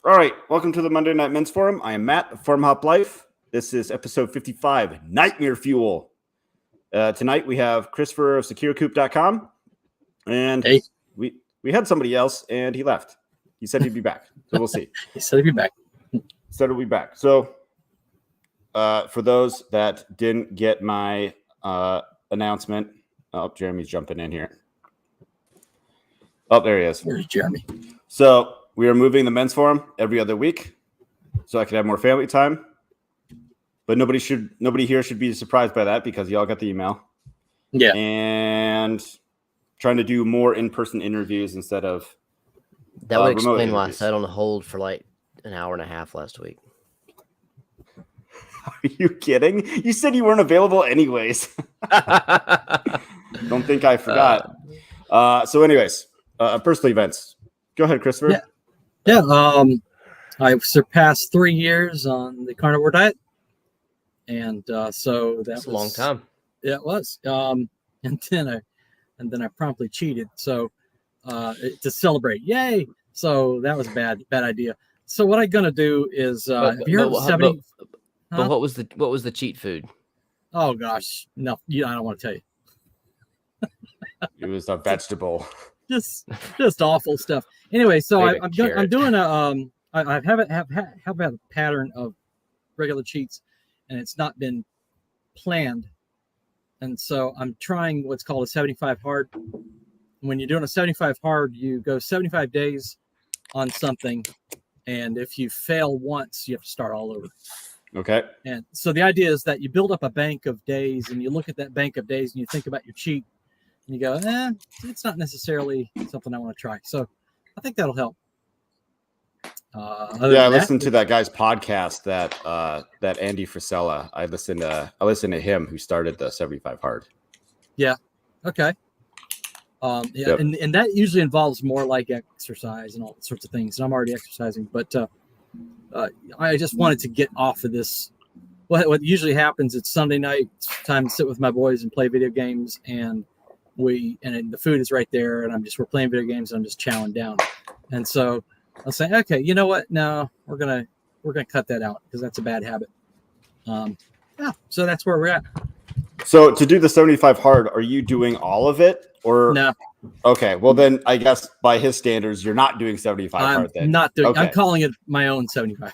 All right, welcome to the Monday Night Men's Forum. I am Matt of FarmHopLife. This is episode 55, Nightmare Fuel. Tonight we have Christopher of SecureCoop.com, and hey. we had somebody else, and he left. He said he'd be back, so we'll see. He said he'd be back. Said he'll be back. So for those that didn't get my announcement, Jeremy's jumping in here. Oh, there he is. Where's Jeremy? So we are moving the men's forum every other week, so I could have more family time. But nobody here should be surprised by that because y'all got the email. Yeah. And trying to do more in-person interviews instead of that would explain why I sat on hold for like an hour and a half last week. Are you kidding? You said you weren't available anyways. Don't think I forgot. So anyways, personal events. Go ahead, Christopher. Yeah. I've surpassed 3 years on the carnivore diet. And so that's a long time. Yeah, it was. And then I promptly cheated. So to celebrate, yay! So that was a bad idea. So what I'm gonna do is have you heard of 70? But what was the cheat food? Oh gosh, no, I don't want to tell you. It was a vegetable. Just awful stuff. Anyway, so I'm doing I have a pattern of regular cheats, and it's not been planned. And so I'm trying what's called a 75 hard. When you're doing a 75 hard, you go 75 days on something, and if you fail once, you have to start all over. Okay. And so the idea is that you build up a bank of days, and you look at that bank of days, and you think about your cheat, and you go, it's not necessarily something I want to try. So I think that'll help. I listened to that guy's podcast that Andy Frisella. I listened to him who started the 75 hard. Yeah. Okay. Yep. And that usually involves more like exercise and all sorts of things. And I'm already exercising, but I just wanted to get off of this. What usually happens, it's Sunday night, it's time to sit with my boys and play video games, and the food is right there, and we're playing video games, and I'm just chowing down. And so I'll say, okay, you know what? No, we're gonna cut that out because that's a bad habit. So that's where we're at. So to do the 75 hard, are you doing all of it or no? Okay, well then I guess by his standards, you're not doing 75 hard. Then I'm not doing. Okay. I'm calling it my own 75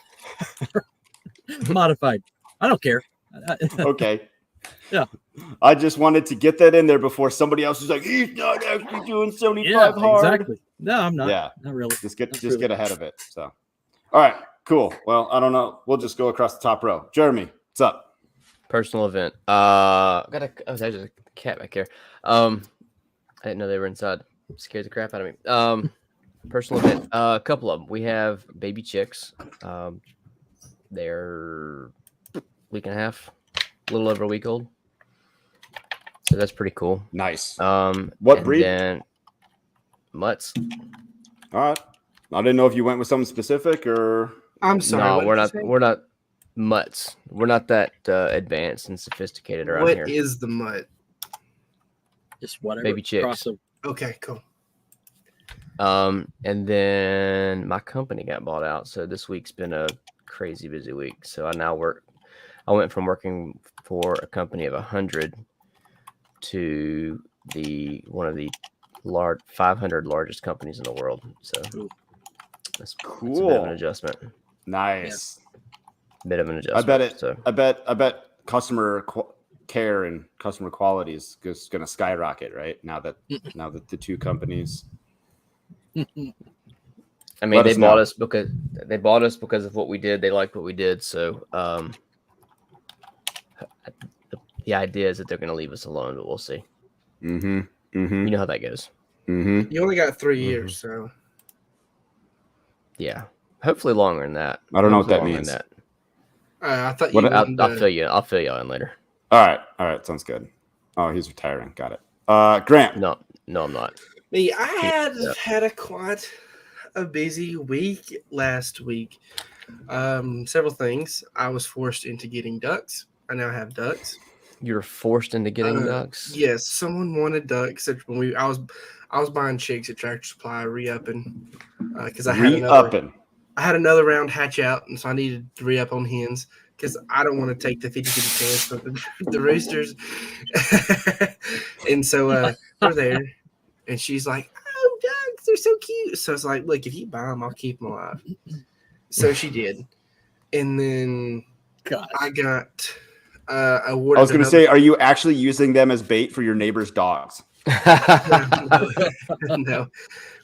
modified. I don't care. Okay. Yeah. I just wanted to get that in there before somebody else was like, he's not actually doing 75 hard. Exactly. No, I'm not. Yeah. Not really. Just get ahead of it. So, all right, cool. Well, I don't know. We'll just go across the top row. Jeremy, what's up? Personal event. There's a cat back here. I didn't know they were inside. Scared the crap out of me. Personal event. A couple of them. We have baby chicks. They're a week and a half, a little over a week old. So that's pretty cool. Nice. What breed? Then mutts. All right. I didn't know if you went with something specific or. I'm sorry. No, we're not mutts. We're not that advanced and sophisticated around here. What is the mutt? Just whatever. Baby chicks. Okay, cool. And then my company got bought out, so this week's been a crazy busy week. So I went from working for a company of 100 to one of the 500 largest companies in the world. So that's cool. That's a bit of an adjustment. Nice. Yeah. Bit of an adjustment. I bet customer care and customer quality is just going to skyrocket, right? Now that the two companies. I mean, they bought us because of what we did. They liked what we did, so the idea is that they're going to leave us alone, but we'll see. Mm-hmm. Mm-hmm. You know how that goes. Mm-hmm. You only got 3 years, so yeah, hopefully longer than that. I don't know what that means. I thought you. I'll fill you. I'll fill you in later. All right, sounds good. Oh, he's retiring. Got it. Grant. No, I'm not. Me, I had quite a busy week last week. Several things. I was forced into getting ducks. I now have ducks. You were forced into getting ducks? Yes, someone wanted ducks. When I was buying chicks at Tractor Supply, re-upping because I I had another round hatch out, and so I needed to re-up on hens because I don't want to take the 50-50 chance with the roosters. And so we're there, and she's like, "Oh, ducks, they're so cute." So it's like, "Look, if you buy them, I'll keep them alive." So she did, and then I got awarded. I was going to say, are you actually using them as bait for your neighbor's dogs? No.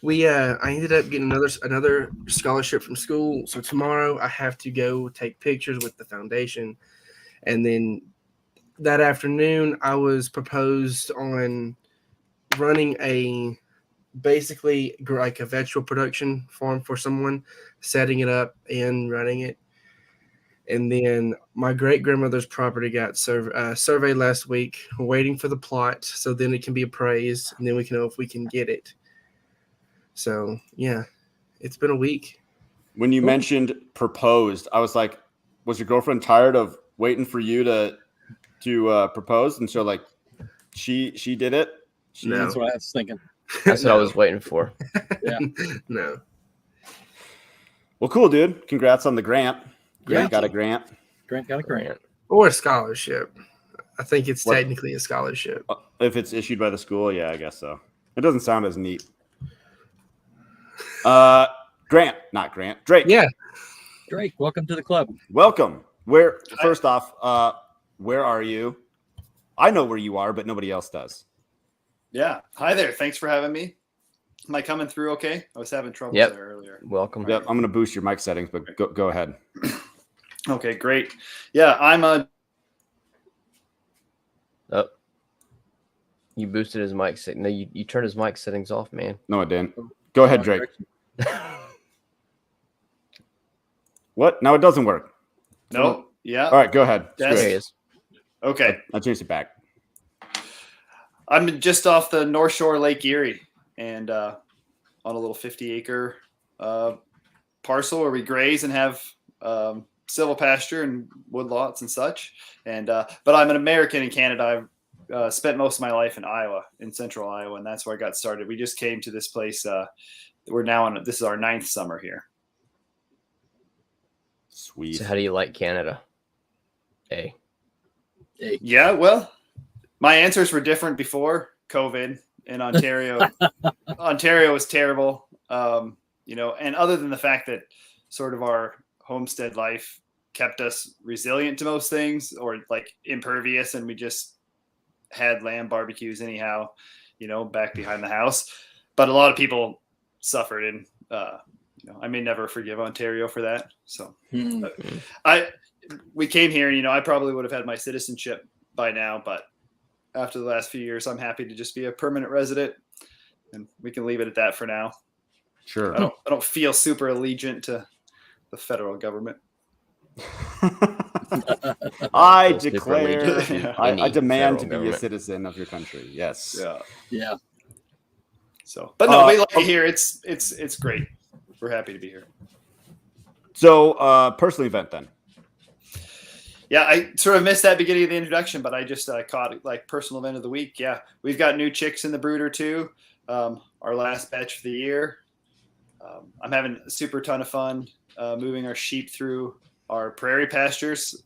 I ended up getting another scholarship from school. So tomorrow I have to go take pictures with the foundation. And then that afternoon I was proposed on running basically like a vegetable production farm for someone, setting it up and running it. And then my great-grandmother's property got surveyed last week. We're waiting for the plot, so then it can be appraised, and then we can know if we can get it. So, yeah, it's been a week. When you mentioned proposed, I was like, was your girlfriend tired of waiting for you to propose? And so, like, she did it? No. That's what I was thinking. That's what I was waiting for. Yeah. No. Well, cool, dude. Congrats on the grant. Grant got a grant. Grant got a grant. Or a scholarship. I think it's technically a scholarship. If it's issued by the school, yeah, I guess so. It doesn't sound as neat. Grant, not Grant. Drake. Yeah. Drake, welcome to the club. Welcome. First off, where are you? I know where you are, but nobody else does. Yeah. Hi there. Thanks for having me. Am I coming through okay? I was having trouble there earlier. Welcome. Yep, I'm going to boost your mic settings, but go ahead. Okay, great. Yeah, I'm a. Oh, you boosted his mic setting. No, you turned his mic settings off, man. No, I didn't. Go ahead, Drake. What? Now it doesn't work. No. Yeah. All right, go ahead. There he is. Okay. I'll change it back. I'm just off the North Shore Lake Erie and on a little 50-acre parcel where we graze and have silvopasture and woodlots and such. And but I'm an American in Canada. I've spent most of my life in Iowa, in central Iowa, and that's where I got started. We just came to this place. We're now on. This is our 9th summer here. Sweet. So how do you like Canada? Yeah, well, my answers were different before COVID in Ontario. Ontario was terrible, and other than the fact that sort of our homestead life kept us resilient to most things, or like impervious, and we just had lamb barbecues anyhow, back behind the house. But a lot of people suffered, and I may never forgive Ontario for that. So we came here, and I probably would have had my citizenship by now, but after the last few years, I'm happy to just be a permanent resident, and we can leave it at that for now. Sure. I don't feel super allegiant to the federal government. I Super declare, allegiant to I any demand to federal be a government. citizen of your country. Yes. Yeah. So, but no, we like it here. It's great. We're happy to be here. So, personal event then. Yeah, I sort of missed that beginning of the introduction, but I just caught it, like personal event of the week. Yeah, we've got new chicks in the brooder too. Our last batch of the year. I'm having a super ton of fun moving our sheep through our prairie pastures,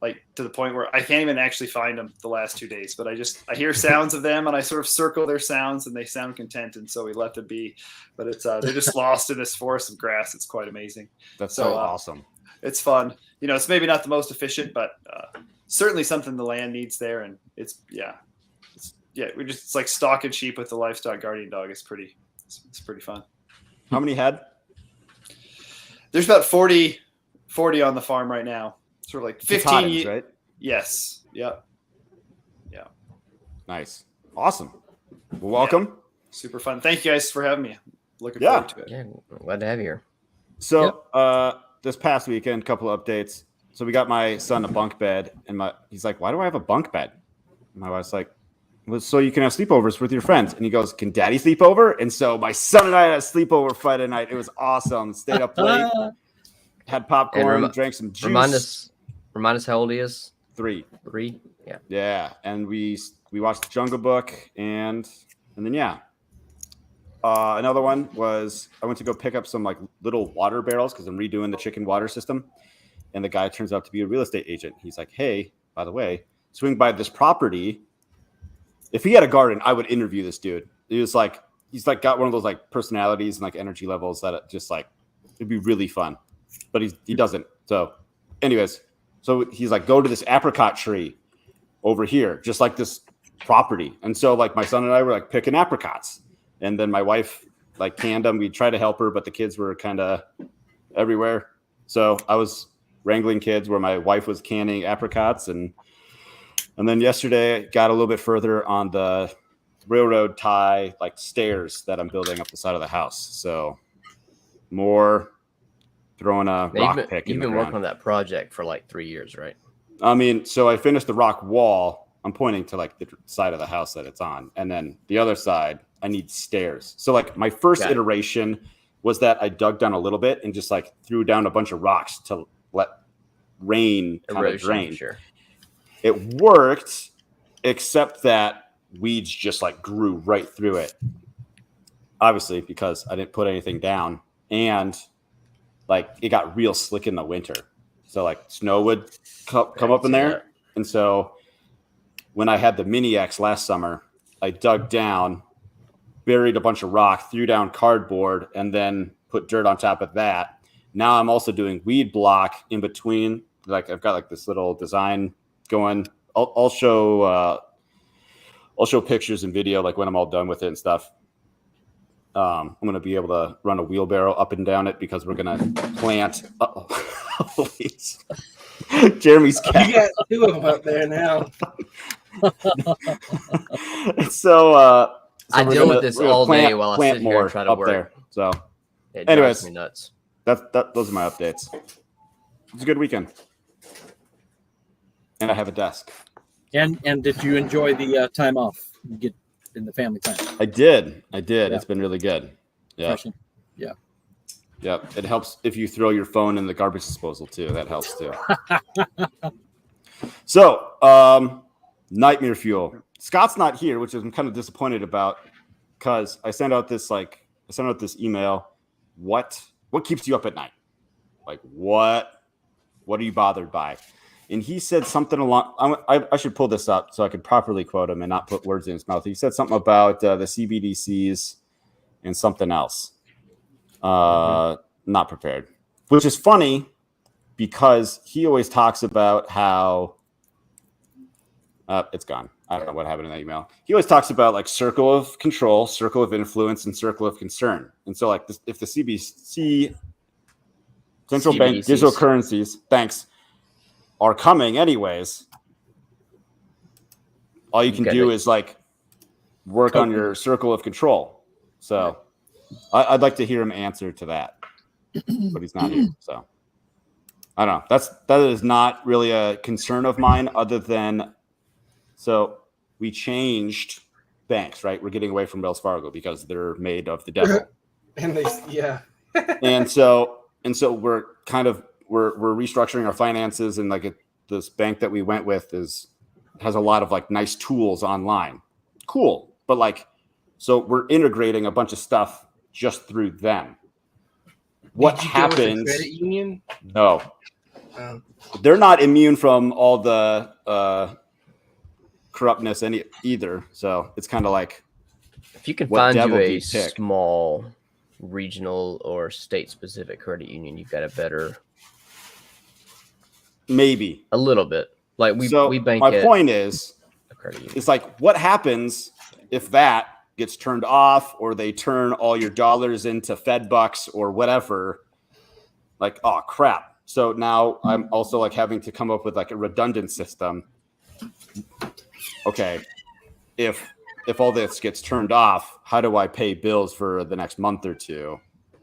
like to the point where I can't even actually find them the last 2 days. But I hear sounds of them, and I sort of circle their sounds, and they sound content, and so we let them be. But it's they're just lost in this forest of grass. It's quite amazing. That's so awesome. It's fun. It's maybe not the most efficient, but certainly something the land needs there. And it's like stalking sheep with the livestock guardian dog. It's pretty fun. How many head? There's about 40 on the farm right now. Sort of like 15, right? Yes. Yep. Yeah. Nice. Awesome. Well, welcome. Yeah. Super fun. Thank you guys for having me. Looking forward to it. Yeah, glad to have you here. So, this past weekend, a couple of updates. So we got my son a bunk bed, and he's like, "Why do I have a bunk bed?" And my wife's like, "Well, so you can have sleepovers with your friends." And he goes, "Can Daddy sleep over?" And so my son and I had a sleepover Friday night. It was awesome. Stayed up late, had popcorn, drank some juice. Remind us how old he is. 3. 3. Yeah. Yeah, and we watched the Jungle Book, and then Another one was I went to go pick up some like little water barrels because I'm redoing the chicken water system. And the guy turns out to be a real estate agent. He's like, hey, by the way, swing by this property. If he had a garden, I would interview this dude. He's like got one of those like personalities and like energy levels that it just like, it'd be really fun, but he doesn't. So anyways, so he's like, go to this apricot tree over here, just like this property. And so like my son and I were like picking apricots, and then my wife like canned them. We tried to help her, but the kids were kind of everywhere. So I was wrangling kids where my wife was canning apricots. And then yesterday got a little bit further on the railroad tie, like stairs that I'm building up the side of the house. So more throwing a rock pick in the ground. You've been working on that project for like 3 years, right? I mean, so I finished the rock wall. I'm pointing to like the side of the house that it's on. And then the other side, I need stairs. So like my first iteration was that I dug down a little bit and just like threw down a bunch of rocks to let rain kind of drain. Sure. It worked, except that weeds just like grew right through it. Obviously, because I didn't put anything down, and like it got real slick in the winter. So like snow would come up in there. And so when I had the Mini X last summer, I dug down, buried a bunch of rock, threw down cardboard, and then put dirt on top of that. Now I'm also doing weed block in between. Like I've got like this little design going. I'll show pictures and video like when I'm all done with it and stuff. I'm gonna be able to run a wheelbarrow up and down it because we're gonna plant. Jeremy's cat. You got two of them up there now. So I deal with this all day while I sit here and try to work. There. So, it anyways, drives me nuts. Those are my updates. It's a good weekend, and I have a desk. And did you enjoy the time off you get in the family time? I did. Yeah. It's been really good. Yeah. Especially. Yeah. Yep. It helps if you throw your phone in the garbage disposal too. That helps too. So, nightmare fuel. Scott's not here, which I'm kind of disappointed about, because I sent out this email. What keeps you up at night? Like what are you bothered by? And he said something along. I should pull this up so I could properly quote him and not put words in his mouth. He said something about the CBDCs and something else. Not prepared, which is funny because he always talks about how it's gone. I don't know what happened in that email. He always talks about like circle of control, circle of influence, and circle of concern. And so like if the CBDC, central bank digital currencies, are coming anyways, all you can do is like work on your circle of control. So I'd like to hear him answer to that, but he's not here. So I don't know. That is not really a concern of mine, other than so we changed banks, right? We're getting away from Wells Fargo because they're made of the devil. And and so we're kind of we're restructuring our finances, and like this bank that we went with has a lot of like nice tools online. Cool. But like, so we're integrating a bunch of stuff just through them. What happens? Go with the credit union? No. They're not immune from all the corruptness either. So it's kind of like, if you can find you a small regional or state specific credit union, you've got a better, maybe a little bit. Like we bank. My point is, it's like, what happens if that gets turned off, or they turn all your dollars into Fed bucks or whatever? Like, oh crap. So now I'm also like having to come up with like a redundant system. Okay, if all this gets turned off, how do I pay bills for the next month or two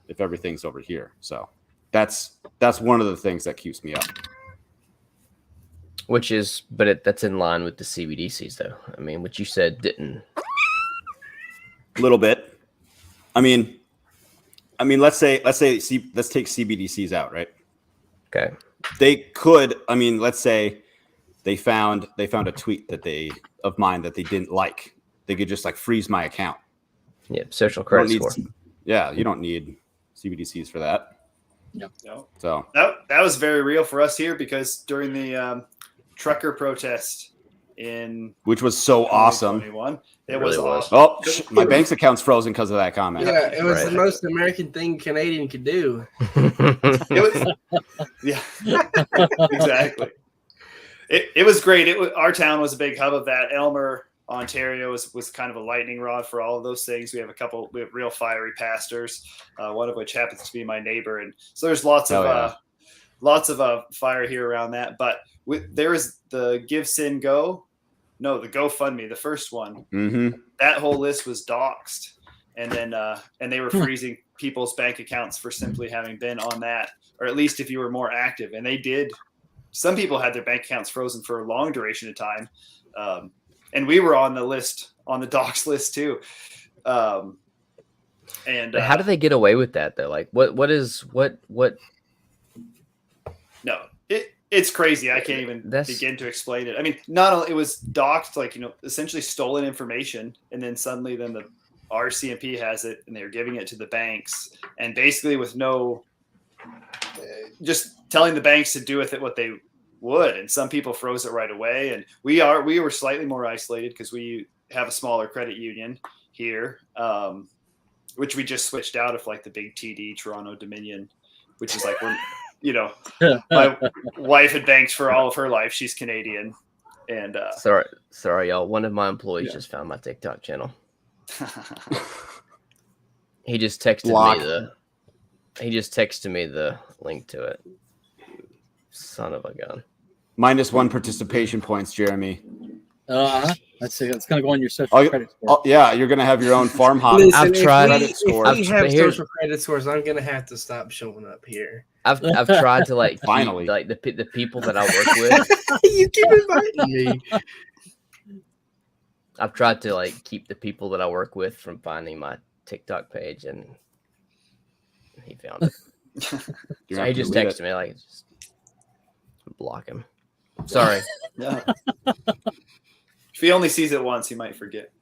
if everything's over here? So that's one of the things that keeps me up. That's in line with the CBDCs, though. I mean, what you said didn't. A little bit. I mean, let's take CBDCs out, right? Okay. They could. I mean, let's say they found a tweet of mine that they didn't like. They could just like freeze my account. Yeah, social You don't credit need, score. yeah, you don't need CBDCs for that. No. So That was very real for us here because during the trucker protest in which was so awesome. 2021, It it really was was. awesome. Oh, my bank's account's frozen because of that comment. Yeah, it was Right. the most American thing Canadian could do. It was, yeah, exactly. It was great. Our town was a big hub of that. Elmer, Ontario was kind of a lightning rod for all of those things. We have real fiery pastors, one of which happens to be my neighbor, and so there's lots of fire here around that. But there is the Give Sin Go, no, the GoFundMe, the first one. Mm-hmm. That whole list was doxxed, and then and they were freezing people's bank accounts for simply having been on that, or at least if you were more active. And they did. Some people had their bank accounts frozen for a long duration of time. And we were on the list, on the docs list too. And how do they get away with that though? Like what? No, it's crazy. I can't even begin to explain it. I mean, not only it was doxed, like, essentially stolen information, and then suddenly the RCMP has it, and they're giving it to the banks, and basically with no, just telling the banks to do with it what they would. And some people froze it right away, and we were slightly more isolated because we have a smaller credit union here, which we just switched out of like the big TD Toronto Dominion, which is like when my wife had banked for all of her life. She's Canadian, and sorry y'all, one of my employees just found my TikTok channel. He just texted me the link to it. Son of a gun. -1 participation points, Jeremy. Let's see. It's going to go on your social credit score. Yeah, you're going to have your own farm hop. Listen, I've tried. If we have social credit scores, I'm going to have to stop showing up here. I've tried to like finally keep, like the people that I work with. You keep inviting me. I've tried to like keep the people that I work with from finding my TikTok page, and he found it. So he just texted me like, just block him. Sorry. No. If he only sees it once, he might forget.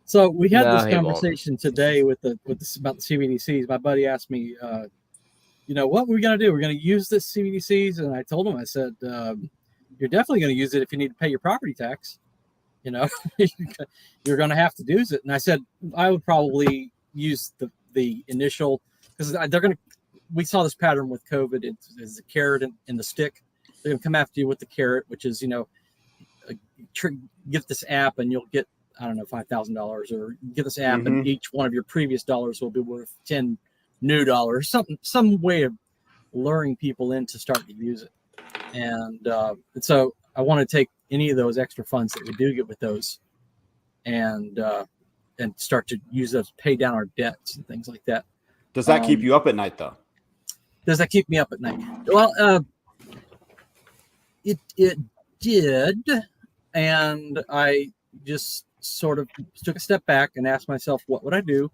So we had this conversation today with this about the CBDCs. My buddy asked me, what we're going to do? We're going to use this CBDCs, and I told him, I said, you're definitely going to use it if you need to pay your property tax. You're going to have to use it. And I said I would probably use the initial, because we saw this pattern with COVID. It's the carrot and the stick. They're going to come after you with the carrot, which is, get this app and you'll get, I don't know, $5,000, or get this app and each one of your previous dollars will be worth 10 new dollars, some way of luring people in to start to use it. And so I want to take any of those extra funds that we do get with those and start to use those to pay down our debts and things like that. Does that keep you up at night though? Does that keep me up at night? Well, it did. And I just sort of took a step back and asked myself, what would I do?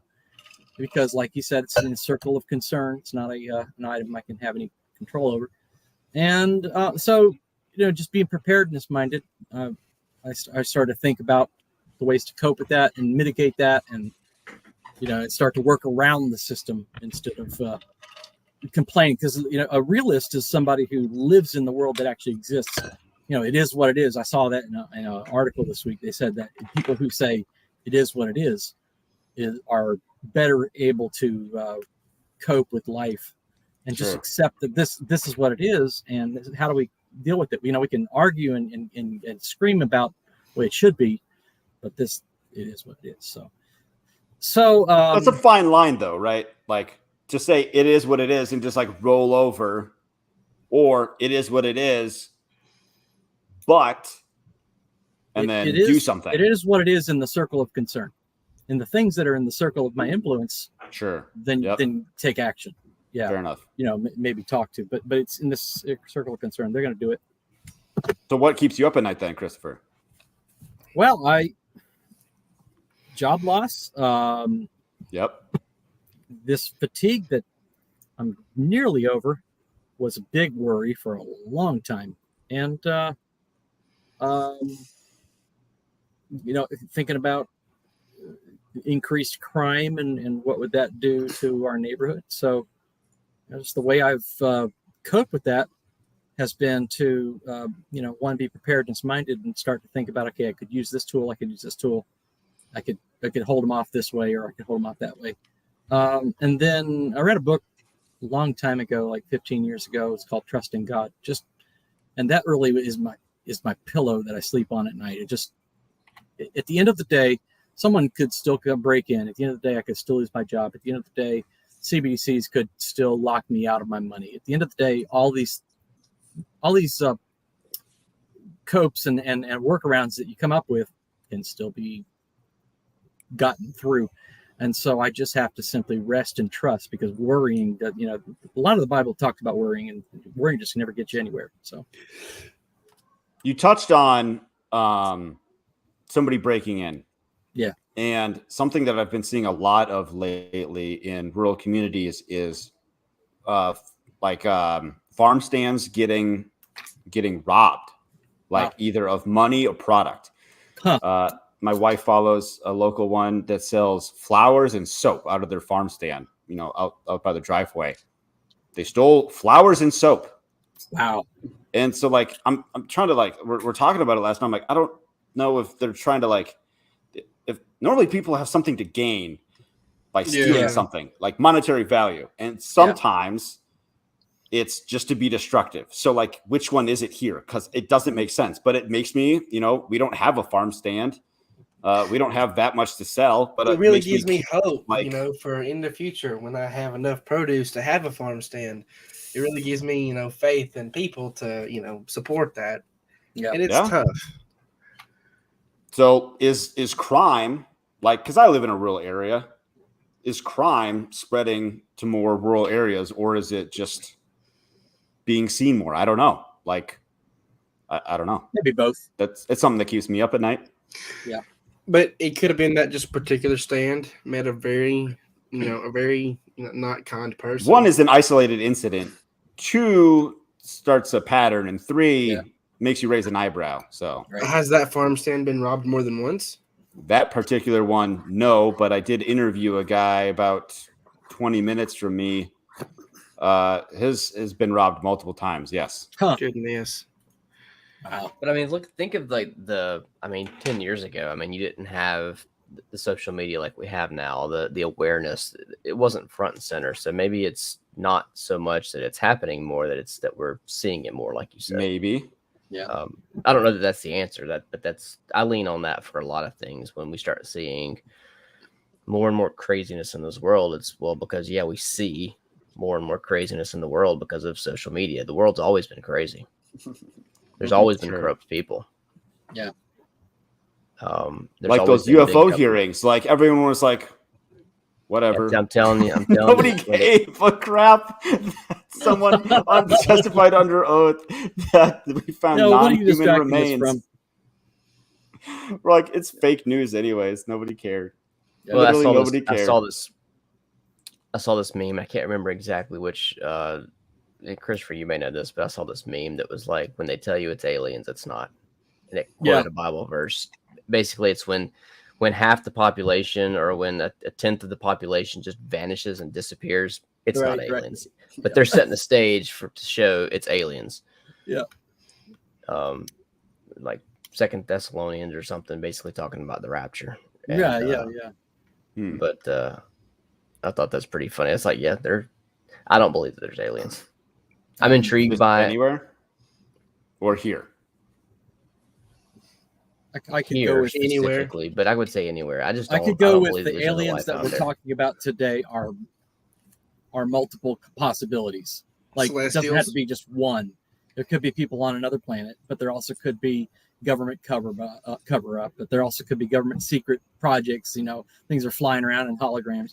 Because like you said, it's in a circle of concern. It's not an item I can have any control over. And so, just being preparedness minded, I started to think about the ways to cope with that and mitigate that, and start to work around the system instead of complaining. Because a realist is somebody who lives in the world that actually exists. It is what it is. I saw that in an article this week. They said that people who say it is what it is are better able to cope with life and just accept that this is what it is, and how do we deal with it? We can argue and scream about the way it should be, but it is what it is. So that's a fine line though, right? Like, to say it is what it is and just like roll over, or it is what it is, and then do something. It is what it is in the circle of concern. In the things that are in the circle of my influence, then take action. Yeah, fair enough. Maybe talk to, but it's in this circle of concern. They're going to do it. So what keeps you up at night then, Christopher? Well, job loss. This fatigue that I'm nearly over was a big worry for a long time. And, thinking about increased crime, and what would that do to our neighborhood? So just the way I've coped with that has been to, one, be preparedness minded and start to think about, okay, I could use this tool. I could use this tool. I could hold them off this way, or I could hold them off that way. And then I read a book a long time ago, like 15 years ago. It's called Trusting God. And that really is my pillow that I sleep on at night. It just, at the end of the day, someone could still break in. At the end of the day, I could still lose my job. At the end of the day, CBDCs could still lock me out of my money. At the end of the day, all these copes and workarounds that you come up with can still be gotten through. And so I just have to simply rest and trust, because worrying, a lot of the Bible talks about worrying, and worrying just never gets you anywhere. So you touched on somebody breaking in. Yeah. And something that I've been seeing a lot of lately in rural communities is farm stands getting robbed, either of money or product. Huh. My wife follows a local one that sells flowers and soap out of their farm stand, out by the driveway. They stole flowers and soap. Wow. And so I'm trying to we're talking about it last night. I'm like, I don't know if they're trying to if normally people have something to gain by stealing something like monetary value. And sometimes it's just to be destructive. So which one is it here? Because it doesn't make sense, but it makes me, we don't have a farm stand. We don't have that much to sell, but it really gives me hope, for in the future when I have enough produce to have a farm stand. It really gives me, faith in people to, support that. Yeah. And it's tough. So is crime, because I live in a rural area, is crime spreading to more rural areas, or is it just being seen more? I don't know. I don't know. Maybe both. It's something that keeps me up at night. Yeah. But it could have been that just particular stand met a very not kind person. One is an isolated incident. 2 starts a pattern, and 3 makes you raise an eyebrow. So has that farm stand been robbed more than once? That particular one, no, but I did interview a guy about 20 minutes from me. His has been robbed multiple times. Yes. Huh. Goodness. Wow. But think of 10 years ago, you didn't have the social media like we have now, the awareness, it wasn't front and center. So maybe it's not so much that it's happening more, that we're seeing it more, like you said. Maybe. Yeah. I don't know that that's the answer, but I lean on that for a lot of things. When we start seeing more and more craziness in this world, it's because we see more and more craziness in the world because of social media. The world's always been crazy. There's always been corrupt people. Yeah. Those UFO hearings, everyone was like, whatever. I'm telling you. Nobody gave a crap that someone testified under oath that we found non-human remains. We're like, it's fake news anyways. Nobody cared. Yeah. Well, nobody cared. I saw this meme. I can't remember exactly which. Christopher, you may know this, but I saw this meme that was when they tell you it's aliens, it's not. And it quoted a Bible verse. Basically, it's when half the population, or when a tenth of the population just vanishes and disappears, it's not aliens. Right. But they're setting the stage to show it's aliens. Yeah. Second Thessalonians or something, basically talking about the rapture. And, yeah. But I thought that's pretty funny. It's I don't believe that there's aliens. I'm intrigued by anywhere or here. I could here go with anywhere, but I would say anywhere. I could go with the aliens that we're talking about today are multiple possibilities. It doesn't have to be just one. There could be people on another planet, but there also could be government cover up. But there also could be government secret projects. Things are flying around in holograms.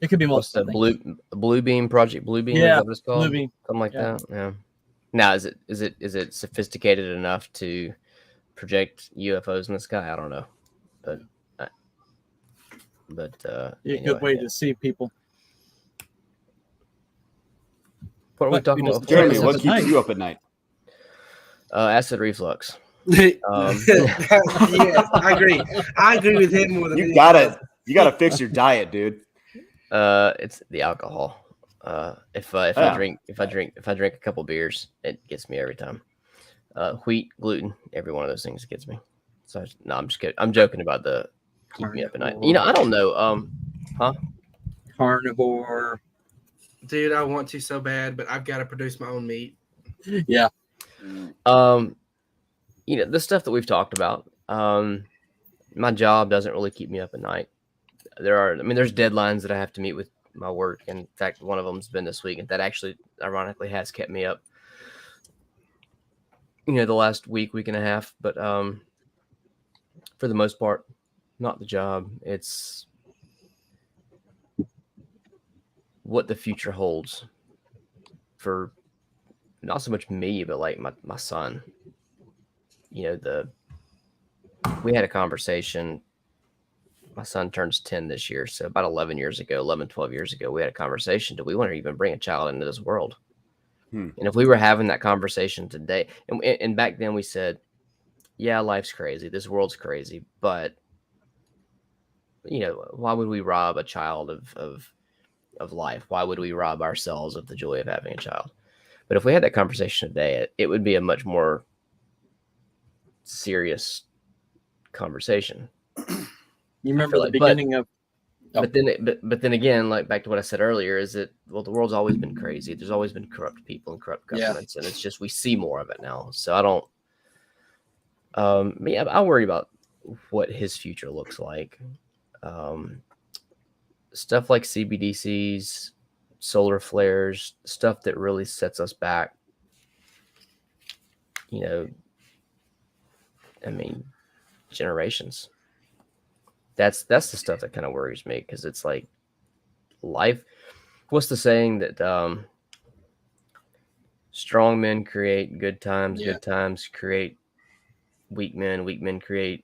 It could be multiple things. Blue Beam Project. Blue Beam, is that what it's called? Blue Beam. Something like that. Yeah. Now, is it sophisticated enough to project UFOs in the sky? I don't know, but a good way to see people. What are we talking about? Jeremy, what keeps you up at night? Acid reflux. Yes, I agree. I agree with him more than You gotta fix your diet, dude. It's the alcohol. If I Yeah. drink a couple beers, it gets me every time. Wheat, gluten, every one of those things gets me. So no, I'm just kidding. I'm joking about the keep me up at night. I don't know. Carnivore. Dude, I want to so bad, but I've got to produce my own meat. Yeah. The stuff that we've talked about. My job doesn't really keep me up at night. There's deadlines that I have to meet with my work. In fact, one of them's been this week, and that actually, ironically, has kept me up. The last week and a half. But for the most part, not the job. It's what the future holds for not so much me, but like my son. We had a conversation. My son turns 10 this year. So about 12 years ago, we had a conversation. Do we want to even bring a child into this world? And if we were having that conversation today, and back then we said, yeah, life's crazy. This world's crazy. But, why would we rob a child of life? Why would we rob ourselves of the joy of having a child? But if we had that conversation today, it would be a much more serious conversation. You remember the beginning of. But then again, like back to what I said earlier, is that the world's always been crazy. There's always been corrupt people and corrupt governments, and it's just we see more of it now. So I don't. I worry about what his future looks like. Stuff like CBDCs, solar flares, stuff that really sets us back. Generations. That's the stuff that kind of worries me, because it's like life. What's the saying that strong men create good times, good times create weak men create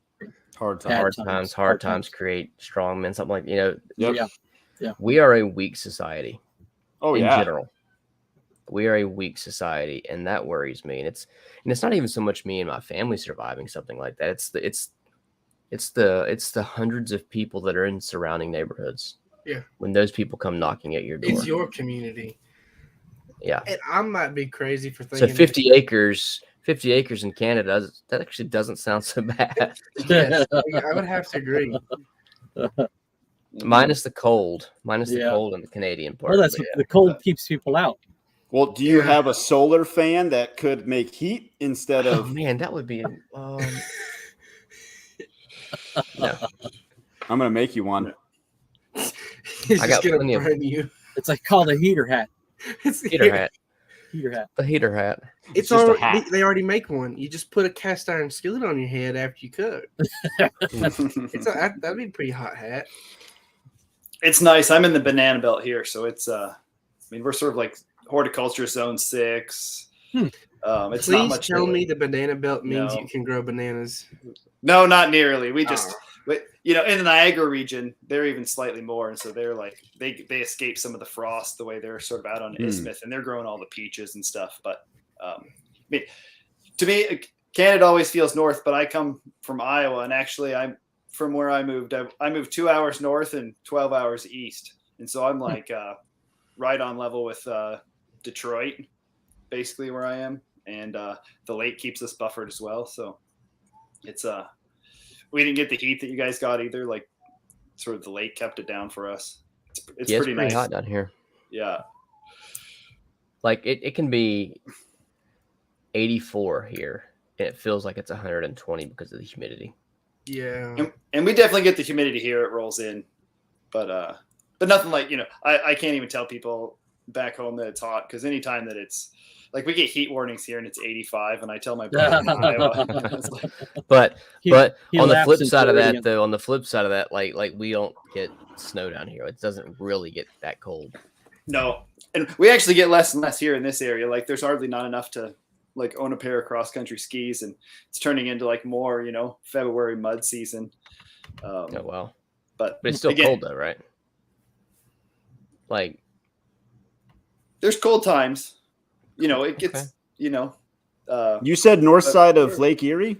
hard times create strong men, something like Yeah. We are a weak society. In Yeah. general. We are a weak society, and that worries me. And it's not even so much me and my family surviving something like that. It's the hundreds of people that are in surrounding neighborhoods. Yeah. When those people come knocking at your door. It's your community. Yeah. And I might be crazy for thinking. So 50 acres in Canada, that actually doesn't sound so bad. Yes, I would have to agree. Minus the cold. The cold in the Canadian part. Well, the cold keeps people out. Well, do you have a solar fan that could make heat instead of? Oh man, that would be. No. I'm gonna make you one. He's I just got gonna plenty of- burn you. It's like called a heater hat. Heater hat. Heater hat. The heater hat. It's just a already, hat. they already make one. You just put a cast iron skillet on your head after you cook. That'd be a pretty hot hat. It's nice. I'm in the banana belt here, so it's we're sort of like horticulture zone 6. It's not Please much. tell me the banana belt means No. you can grow bananas. No, not nearly. We just, in the Niagara region, they're even slightly more, and so they're like they escape some of the frost the way they're sort of out on Isthmus, and they're growing all the peaches and stuff. But to me, Canada always feels north, but I come from Iowa, and actually, from where I moved 2 hours north and 12 hours east, and so I'm like right on level with Detroit, basically where I am, and the lake keeps us buffered as well, so. It's we didn't get the heat that you guys got either. Like, sort of the lake kept it down for us. It's pretty nice. Hot down here. Yeah. Like it can be 84 here, and it feels like it's 120 because of the humidity. Yeah. And we definitely get the humidity here. It rolls in, but nothing like I can't even tell people back home that it's hot, because anytime that it's like we get heat warnings here and it's 85, and I tell my brother in Iowa, but He on the laughs flip in side of Floridian. that, though, like we don't get snow down here. It doesn't really get that cold. no, and we actually get less and less here in this area. Like, there's hardly not enough to like own a pair of cross country skis, and it's turning into like more February mud season. Oh wow! But it's still again, cold though, right? Like, there's cold times. It gets Okay. You said north side of Lake Erie?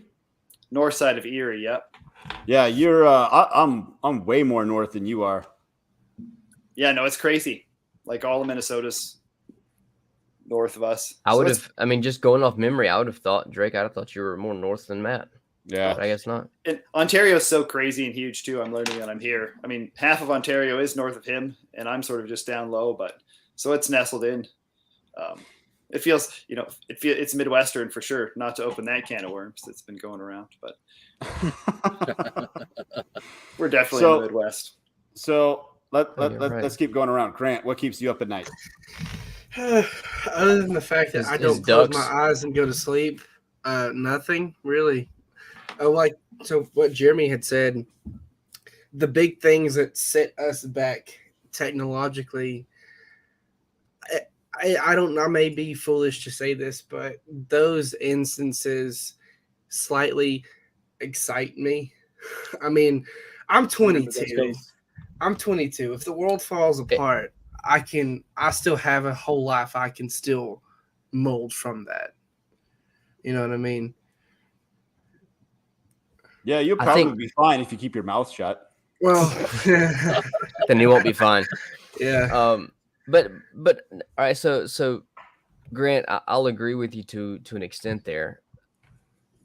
north side of Erie. Yep. Yeah, you're. I'm way more north than you are. Yeah, no, it's crazy. Like all of Minnesota's north of us. I would have. I mean, just going off memory, I would have thought Drake. I'd have thought you were more north than Matt. Yeah, But I guess not. And Ontario's so crazy and huge too. I'm learning that I'm here. I mean, half of Ontario is north of him, and I'm sort of just down low. But so it's nestled in. It feels, it's Midwestern for sure. Not to open that can of worms that's been going around, but we're definitely in the Midwest. So right. let's keep going around. Grant, what keeps you up at night? Other than the fact that I don't close my eyes and go to sleep, nothing really. So what Jeremy had said, the big things that set us back technologically, I don't know, I may be foolish to say this, but those instances slightly excite me. I mean, I'm 22. I'm 22. If the world falls apart, I still have a whole life I can still mold from that. You know what I mean? Yeah, you'll probably be fine if you keep your mouth shut. Well, then you won't be fine. Yeah. But all right. So Grant, I'll agree with you to an extent there.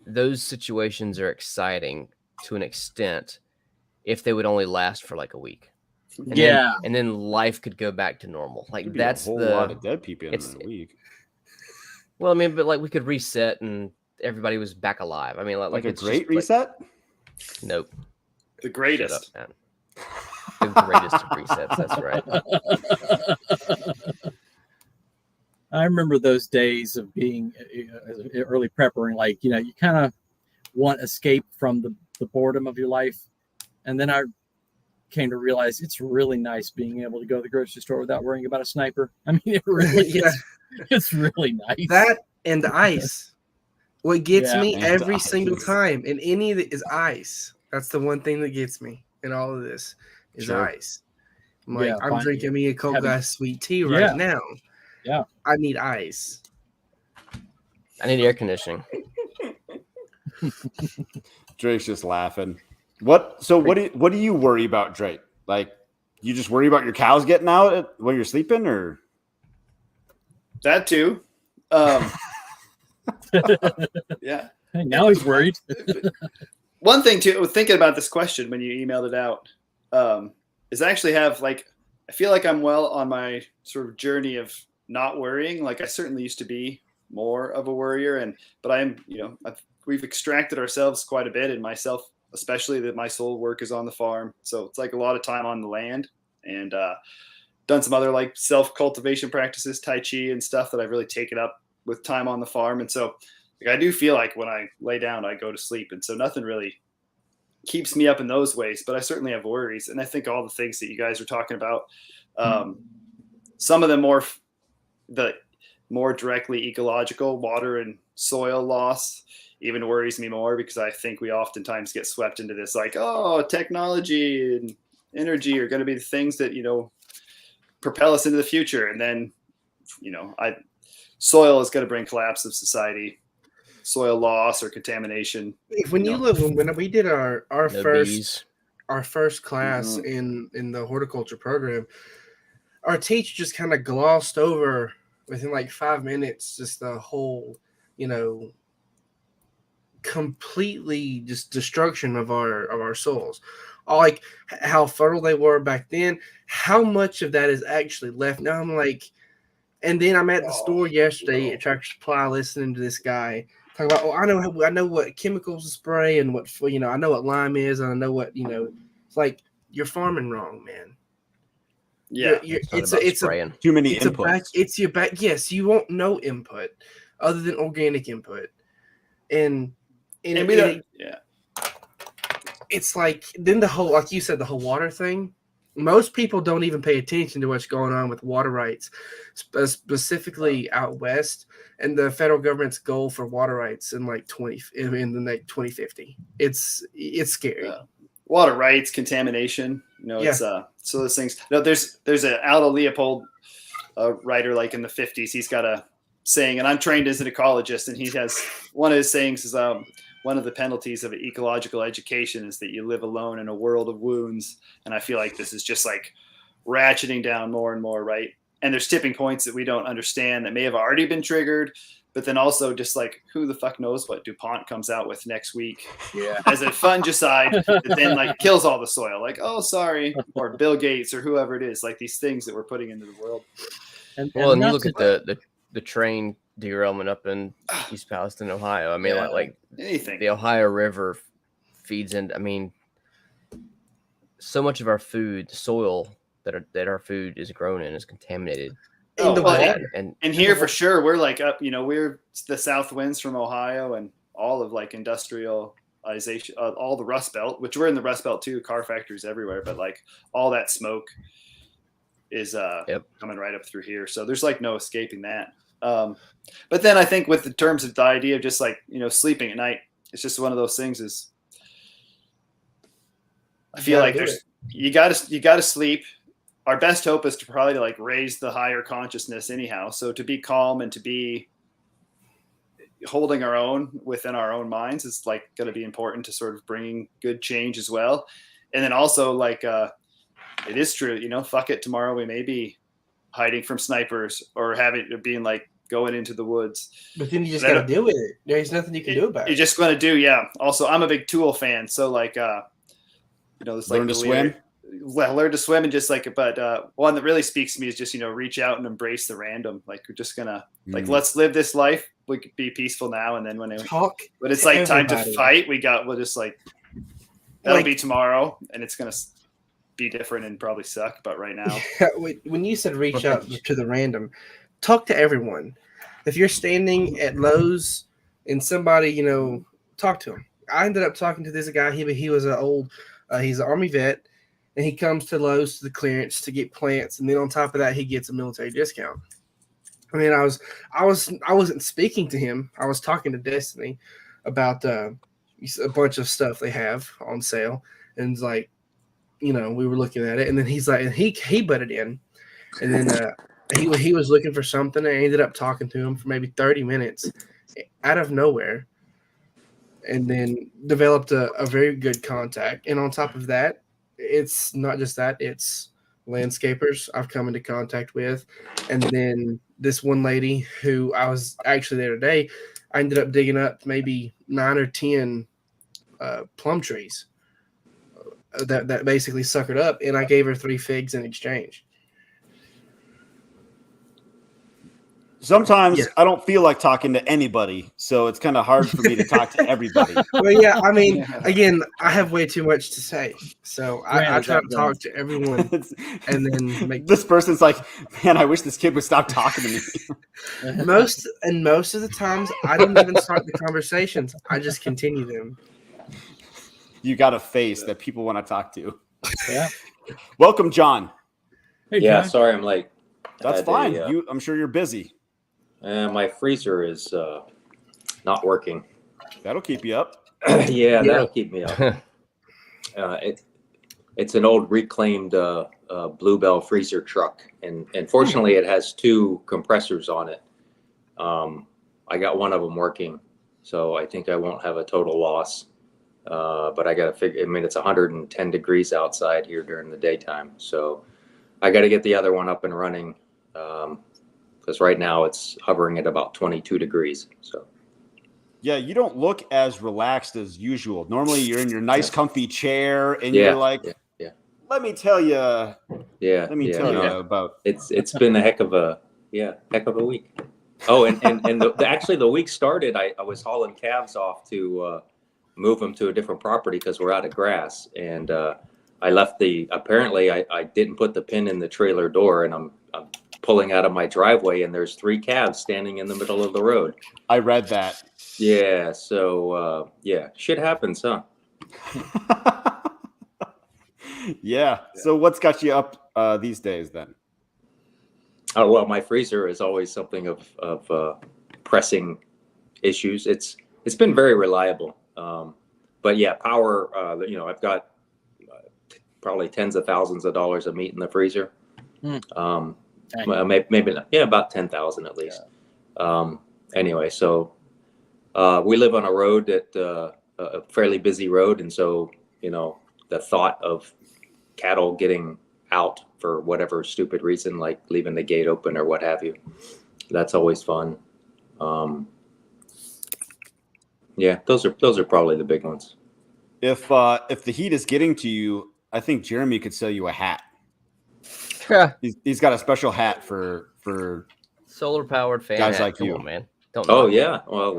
Those situations are exciting to an extent if they would only last for like a week. And then life could go back to normal. Like that's a whole lot of dead people in a week. Well, I mean, but like we could reset and everybody was back alive. I mean, like a great reset? Nope. The greatest. Shut up, man. The greatest of resets. That's right. I remember those days of being an early prepper, and like, you kind of want escape from the boredom of your life. And then I came to realize it's really nice being able to go to the grocery store without worrying about a sniper. I mean, it really is. It's really nice. That and the ice. What gets me every single time in any of it is ice. That's the one thing that gets me in all of this is ice. I'm like, I'm drinking me a cold glass sweet tea right now. Yeah. I need ice. I need air conditioning. Drake's just laughing. What do you worry about, Drake? Like, you just worry about your cows getting out when you're sleeping, or that too? Yeah. Hey, now he's worried. One thing too, thinking about this question when you emailed it out, is I actually have I feel like I'm well on my sort of journey of not worrying. Like I certainly used to be more of a worrier, but I'm, we've extracted ourselves quite a bit, and myself especially, that my sole work is on the farm. So it's like a lot of time on the land, and done some other like self-cultivation practices, Tai Chi and stuff that I've really taken up with time on the farm. And so I do feel like when I lay down, I go to sleep. And so nothing really keeps me up in those ways, but I certainly have worries. And I think all the things that you guys are talking about, some of them more directly ecological, water and soil loss, even worries me more, because I think we oftentimes get swept into this like, oh, technology and energy are going to be the things that, propel us into the future. And then, soil is going to bring collapse of society, soil loss or contamination. When we did our first class in the horticulture program, our teacher just kind of glossed over within like 5 minutes, just the whole, completely just destruction of our soils, like how fertile they were back then, how much of that is actually left now. I'm like, and then I'm at the store yesterday at Tractor Supply listening to this guy talk about, I know what chemicals to spray and what, I know what lime is, and I know what, it's like you're farming wrong, man. Yeah, it's too many inputs. It's your back. Yes, you won't know input other than organic input, and it's like then the whole, like you said, the whole water thing. Most people don't even pay attention to what's going on with water rights, specifically out west, and the federal government's goal for water rights in like 2050. It's scary. Water rights, contamination. It's so those things. No, there's an Aldo Leopold writer like in the 50s. He's got a saying, and I'm trained as an ecologist, and he has one of his sayings is one of the penalties of ecological education is that you live alone in a world of wounds. And I feel like this is just like ratcheting down more and more, right? And there's tipping points that we don't understand that may have already been triggered, but then also just like, who the fuck knows what DuPont comes out with next week as a fungicide that then like kills all the soil. Like, oh, sorry. Or Bill Gates or whoever it is, like these things that we're putting into the world. And you look at the train derailment up in East Palestine, Ohio. I mean, like anything. The Ohio River feeds in. I mean, so much of our food, soil that our food is grown in, is contaminated. And here for sure, we're like up. We're the south winds from Ohio and all of like industrialization, all the Rust Belt, which we're in the Rust Belt too. Car factories everywhere, but like all that smoke is coming right up through here. So there's like no escaping that. But then I think with the terms of the idea of just like, sleeping at night, it's just one of those things is I feel like you gotta sleep. Our best hope is to probably like raise the higher consciousness anyhow. So to be calm and to be holding our own within our own minds is like going to be important to sort of bringing good change as well. And then also like, it is true, fuck it. Tomorrow we may be hiding from snipers or being like going into the woods. But then you just got to deal with it. There's nothing you can do about it. You're just going to do. Yeah. Also, I'm a big Tool fan. So like, this learn to swim. Well, learn to swim and just like, but one that really speaks to me is just, reach out and embrace the random. Like we're just going to like, let's live this life. We could be peaceful now. And then when it's like time to fight, we'll just like, that'll be tomorrow and it's going to be different and probably suck, but right now. When you said reach out to the random, talk to everyone. If you're standing at Lowe's and somebody, talk to him. I ended up talking to this guy. He was he's an Army vet, and he comes to Lowe's to the clearance to get plants, and then on top of that, he gets a military discount. I mean, I wasn't speaking to him. I was talking to Destiny about a bunch of stuff they have on sale, and it's like, we were looking at it, and then he's like, and he butted in, and then he was looking for something, and I ended up talking to him for maybe 30 minutes out of nowhere, and then developed a very good contact. And on top of that, it's not just that, it's landscapers I've come into contact with, and then this one lady who I was actually there today, I ended up digging up maybe 9 or 10 plum trees that basically suckered up, and I gave her 3 figs in exchange. Sometimes I don't feel like talking to anybody, so it's kind of hard for me to talk to everybody. Well, yeah, I mean, again, I have way too much to say, so I try to talk to everyone, and then make this person's like, man, I wish this kid would stop talking to me. most of the times, I don't even start the conversations; I just continue them. You got a face that people want to talk to. Yeah. Welcome, John. Hey, John. Sorry I'm late. That's fine. I'm sure you're busy. My freezer is not working. That'll keep you up. Yeah, that'll keep me up. It's an old reclaimed Bluebell freezer truck, and fortunately it has 2 compressors on it. I got one of them working, so I think I won't have a total loss. But I got to figure, I mean, it's 110 degrees outside here during the daytime. So I got to get the other one up and running. Because right now it's hovering at about 22 degrees. So. Yeah, you don't look as relaxed as usual. Normally you're in your nice comfy chair and you're like, let me tell you. Yeah. Let me tell you about. It's been a heck of a week. Oh, and actually the week started, I was hauling calves off to move them to a different property because we're out of grass. And I left apparently I didn't put the pin in the trailer door, and I'm pulling out of my driveway, and there's 3 calves standing in the middle of the road. I read that. Yeah. So, shit happens, huh? Yeah. So what's got you up these days then? Oh, well, my freezer is always something of pressing issues. It's been very reliable. But yeah, power, I've got probably tens of thousands of dollars of meat in the freezer. Maybe not, about 10,000 at least. Anyway, so We live on a road that a fairly busy road, and so the thought of cattle getting out for whatever stupid reason, like leaving the gate open or what have you, that's always fun. Yeah, those are probably the big ones. If the heat is getting to you, I think Jeremy could sell you a hat. He's got a special hat for Solar powered fan guys hat. like Come you. on, man. Don't Oh knock it. yeah, well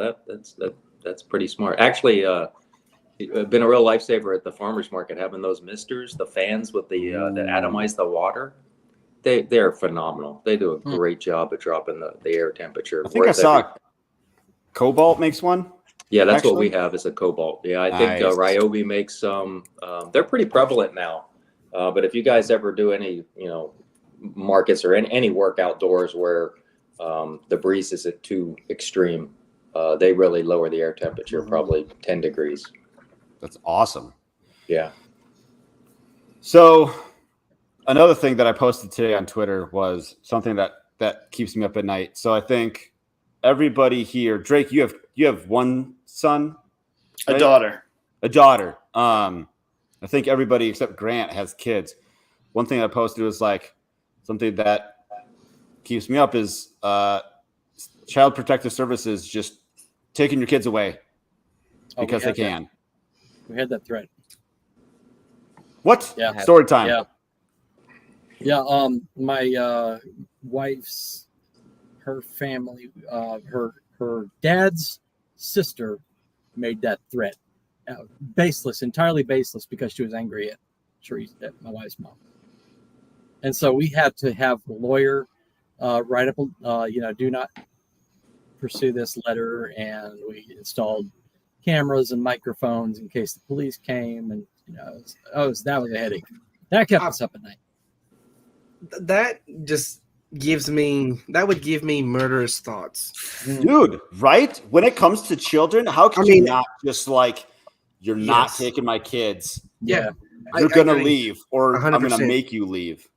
that's pretty smart. Actually, been a real lifesaver at the farmers market having those misters, the fans with the that atomize the water. They're phenomenal. They do a great job at dropping the air temperature. I think I saw Cobalt makes one. Yeah, that's actually. what we have is a Cobalt. Yeah, I think Nice. Ryobi makes some. They're pretty prevalent now. But if you guys ever do any, markets or any work outdoors where the breeze isn't too extreme, they really lower the air temperature, probably 10 degrees. That's awesome. Yeah. So another thing that I posted today on Twitter was something that keeps me up at night. So I think everybody here, Drake, you have one son, right? A daughter. A daughter. I think everybody except Grant has kids. One thing I posted was like something that keeps me up is Child Protective Services just taking your kids away because they can. We had that threat. What? Yeah. Story time. Yeah. Yeah. My wife's, her family, her dad's sister made that threat. Baseless, entirely baseless, because she was angry at my wife's mom. And so we had to have a lawyer write up, do not pursue this letter, and we installed cameras and microphones in case the police came, and that was a headache. That kept us up at night. That just would give me murderous thoughts. Dude, right? When it comes to children, how can you not just like, you're not taking my kids. Yeah. You're going to leave, or 100%. I'm going to make you leave.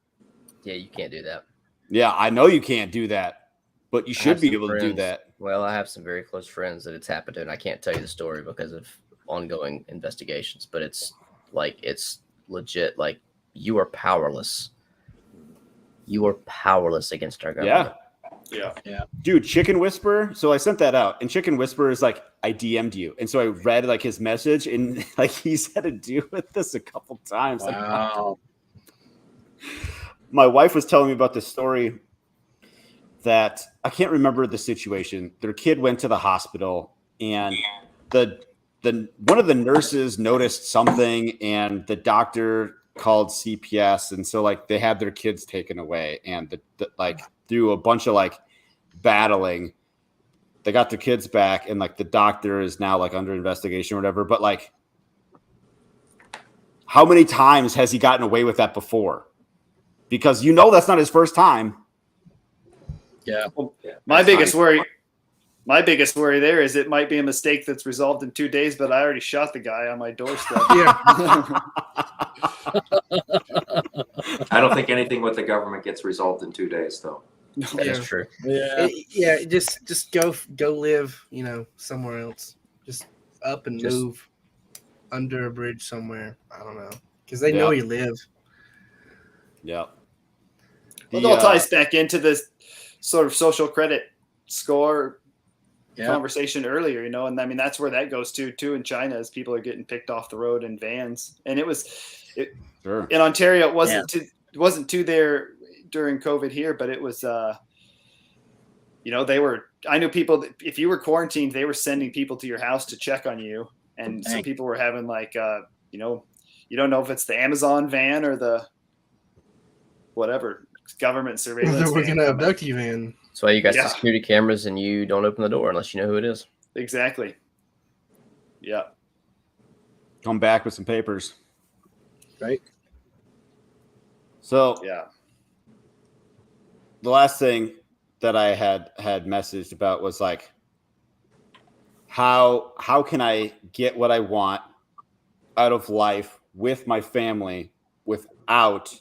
Yeah, you can't do that. Yeah, I know you can't do that, but you should be able to do that. Well, I have some very close friends that it's happened to, and I can't tell you the story because of ongoing investigations, but it's legit. Like, you are powerless. You are powerless against our government. Yeah. Dude, Chicken Whisperer. So I sent that out, and Chicken Whisperer is like, I DM'd you. And so I read like his message, and like he's had to deal with this a couple times. Wow. My wife was telling me about this story that I can't remember the situation. Their kid went to the hospital, and the one of the nurses noticed something, and the doctor called CPS, and so like they had their kids taken away, and like through a bunch of like battling, they got their kids back, and like the doctor is now like under investigation or whatever. But like, how many times has he gotten away with that before? Because that's not his first time. Yeah. Well, my biggest worry there is it might be a mistake that's resolved in 2 days, but I already shot the guy on my doorstep. Yeah. I don't think anything with the government gets resolved in 2 days, though. That is true. Yeah. Just go live, somewhere else. Just up and move under a bridge somewhere. I don't know, because they know you live. Yeah. Well, it all ties back into this sort of social credit score conversation earlier, and I mean that's where that goes too in China, as people are getting picked off the road in vans. And Sure. In Ontario, it wasn't too there during COVID here, but it was I knew people that if you were quarantined, they were sending people to your house to check on you, and some people were having like you don't know if it's the Amazon van or the whatever government surveillance. We're gonna abduct you, man. That's why you guys have security cameras, and you don't open the door unless you know who it is. Exactly. Yeah. Come back with some papers. Right. So yeah. The last thing that I had messaged about was like, how can I get what I want out of life with my family without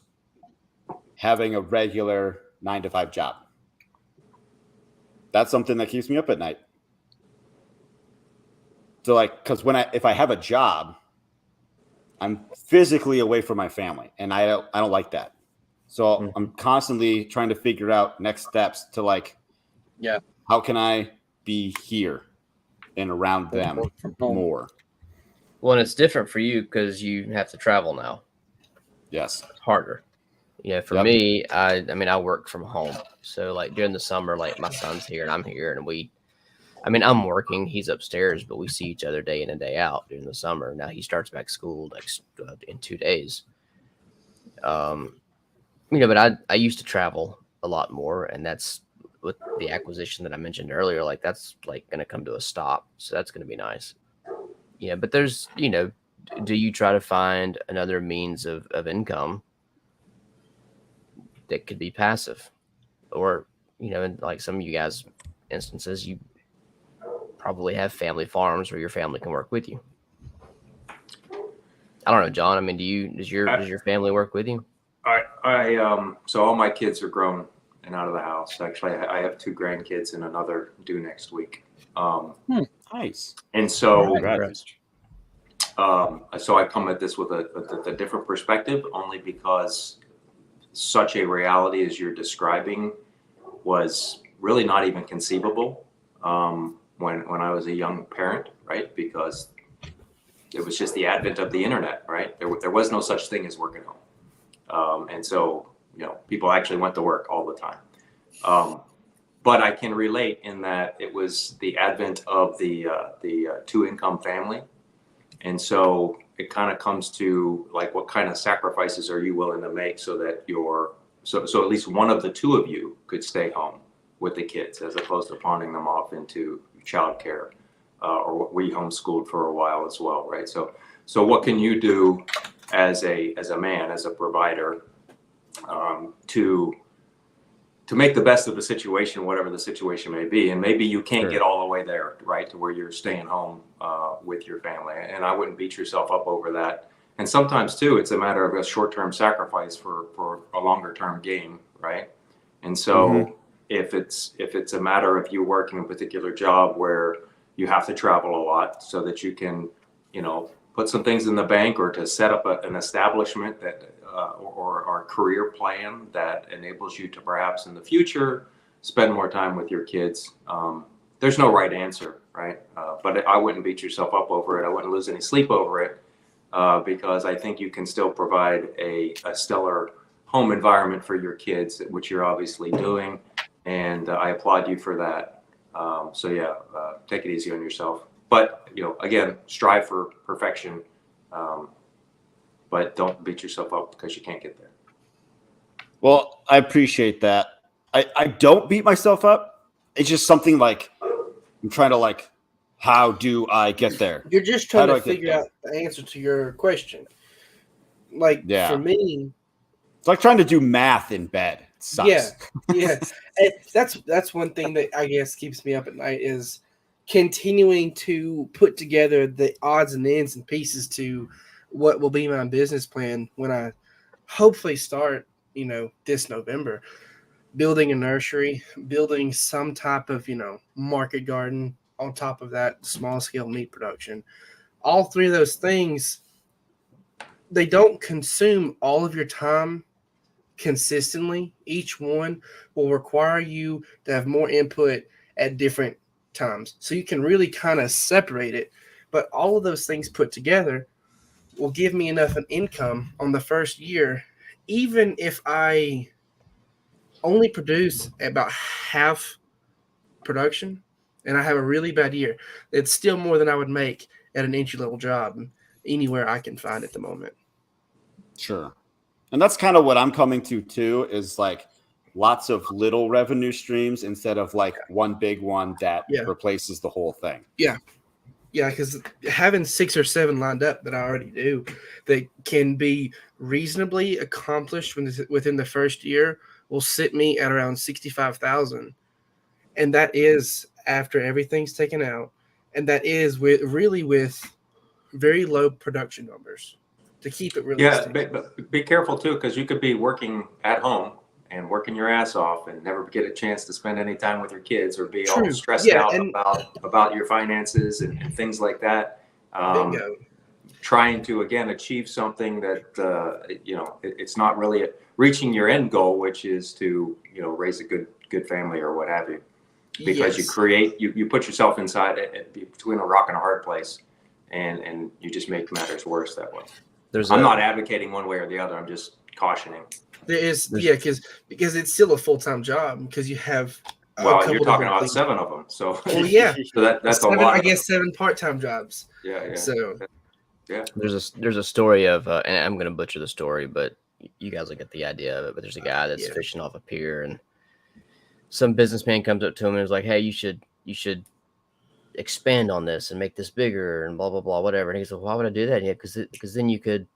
having a regular 9-to-5 job? That's something that keeps me up at night. So like, because if I have a job, I'm physically away from my family, and I don't like that. So I'm constantly trying to figure out next steps to like, how can I be here and around them Work from home. more? Well, and it's different for you because you have to travel now. Yes. It's harder. Yeah, for Yep. me, I mean, I work from home. So like during the summer, like my son's here and I'm here, and I'm working. He's upstairs, but we see each other day in and day out during the summer. Now he starts back school next in 2 days. But I used to travel a lot more, and that's with the acquisition that I mentioned earlier. Like that's like going to come to a stop, so that's going to be nice. Yeah, but there's do you try to find another means of income that could be passive, or in like some of you guys' instances, you probably have family farms where your family can work with you. I don't know, John. I mean, does your family work with you? So all my kids are grown and out of the house. Actually, I have 2 grandkids and another due next week. Nice. And so, Congrats. so I come at this with a different perspective, only because such a reality as you're describing was really not even conceivable when I was a young parent, right? Because it was just the advent of the internet, right? There was no such thing as work at home, and so people actually went to work all the time. But I can relate in that it was the advent of the 2-income family. And so it kind of comes to like, what kind of sacrifices are you willing to make so that so at least one of the 2 of you could stay home with the kids, as opposed to pawning them off into childcare, or what we homeschooled for a while as well, right? So what can you do as a man, as a provider, to make the best of the situation, whatever the situation may be? And maybe you can't get all the way there, right, to where you're staying home with your family. And I wouldn't beat yourself up over that. And sometimes too, it's a matter of a short-term sacrifice for a longer-term gain, right? And so if it's a matter of you working a particular job where you have to travel a lot so that you can, put some things in the bank, or to set up an establishment that or a career plan that enables you to perhaps in the future spend more time with your kids. There's no right answer, right? But I wouldn't beat yourself up over it. I wouldn't lose any sleep over it, because I think you can still provide a stellar home environment for your kids, which you're obviously doing. And I applaud you for that. Take it easy on yourself. But, again, strive for perfection, but don't beat yourself up because you can't get there. Well, I appreciate that. I don't beat myself up. It's just something like I'm trying to like, how do I get there? You're just trying to figure out the answer to your question. Like for me, it's like trying to do math in bed. It sucks. Yeah. That's one thing that I guess keeps me up at night, is continuing to put together the odds and ends and pieces to what will be my business plan when I hopefully start, this November, building a nursery, building some type of, market garden, on top of that, small scale meat production. All 3 of those things, they don't consume all of your time consistently. Each one will require you to have more input at different times. So you can really kind of separate it. But all of those things put together will give me enough an income on the first year, even if I only produce about half production and I have a really bad year. It's still more than I would make at an entry-level job anywhere I can find at the moment. Sure. And that's kind of what I'm coming to too, is like lots of little revenue streams instead of like one big one that replaces the whole thing. Yeah. Yeah, because having 6 or 7 lined up that I already do that can be reasonably accomplished within the first year will sit me at around $65,000, and that is after everything's taken out, and that is with very low production numbers to keep it realistic. Yeah, but be careful too, because you could be working at home and working your ass off and never get a chance to spend any time with your kids or be all True. stressed Yeah, out and- about your finances and things like that. Bingo. Trying to, again, achieve something that, it's not really reaching your end goal, which is to, raise a good family or what have you. Because you put yourself inside between a rock and a hard place, and you just make matters worse that way. I'm not advocating one way or the other. I'm just cautioning. There is, because it's still a full-time job because you have. Well, you're talking about 7 of them, so. Well, yeah. So that's 7, a lot. I guess 7 part-time jobs. Yeah. So. Yeah. There's a story of, and I'm gonna butcher the story, but you guys will get the idea of it. But there's a guy that's fishing off a pier, and some businessman comes up to him and is like, "Hey, you should expand on this and make this bigger and blah blah blah, whatever." And he's like, "Why would I do that?" Yeah, because then you could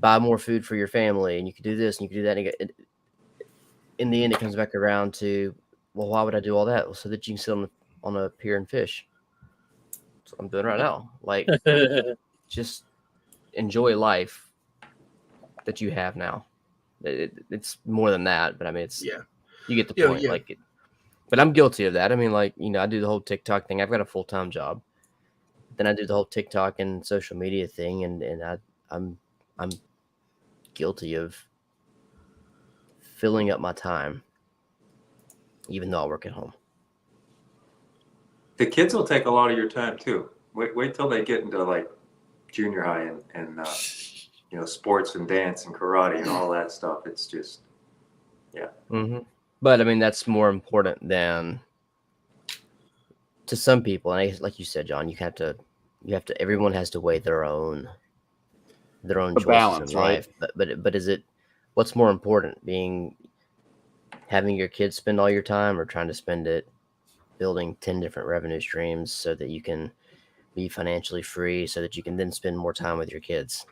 buy more food for your family, and you could do this and you could do that. And in the end, it comes back around to, well, why would I do all that? Well, so that you can sit on a pier and fish. That's what I'm doing right now. Like, just enjoy life that you have now. It's more than that, but I mean, you get the point. Yeah. Like, but I'm guilty of that. I mean, like, I do the whole TikTok thing. I've got a full-time job. Then I do the whole TikTok and social media thing, and I'm guilty of filling up my time, even though I work at home. The kids will take a lot of your time too. Wait till they get into like junior high and sports and dance and karate and all that stuff. It's just, yeah. Mm-hmm. But I mean, that's more important than to some people. And like you said, John, you have to. Everyone has to weigh their own choices balance, in life. Right? But is it what's more important, having your kids spend all your time, or trying to spend it building 10 different revenue streams so that you can be financially free, so that you can then spend more time with your kids?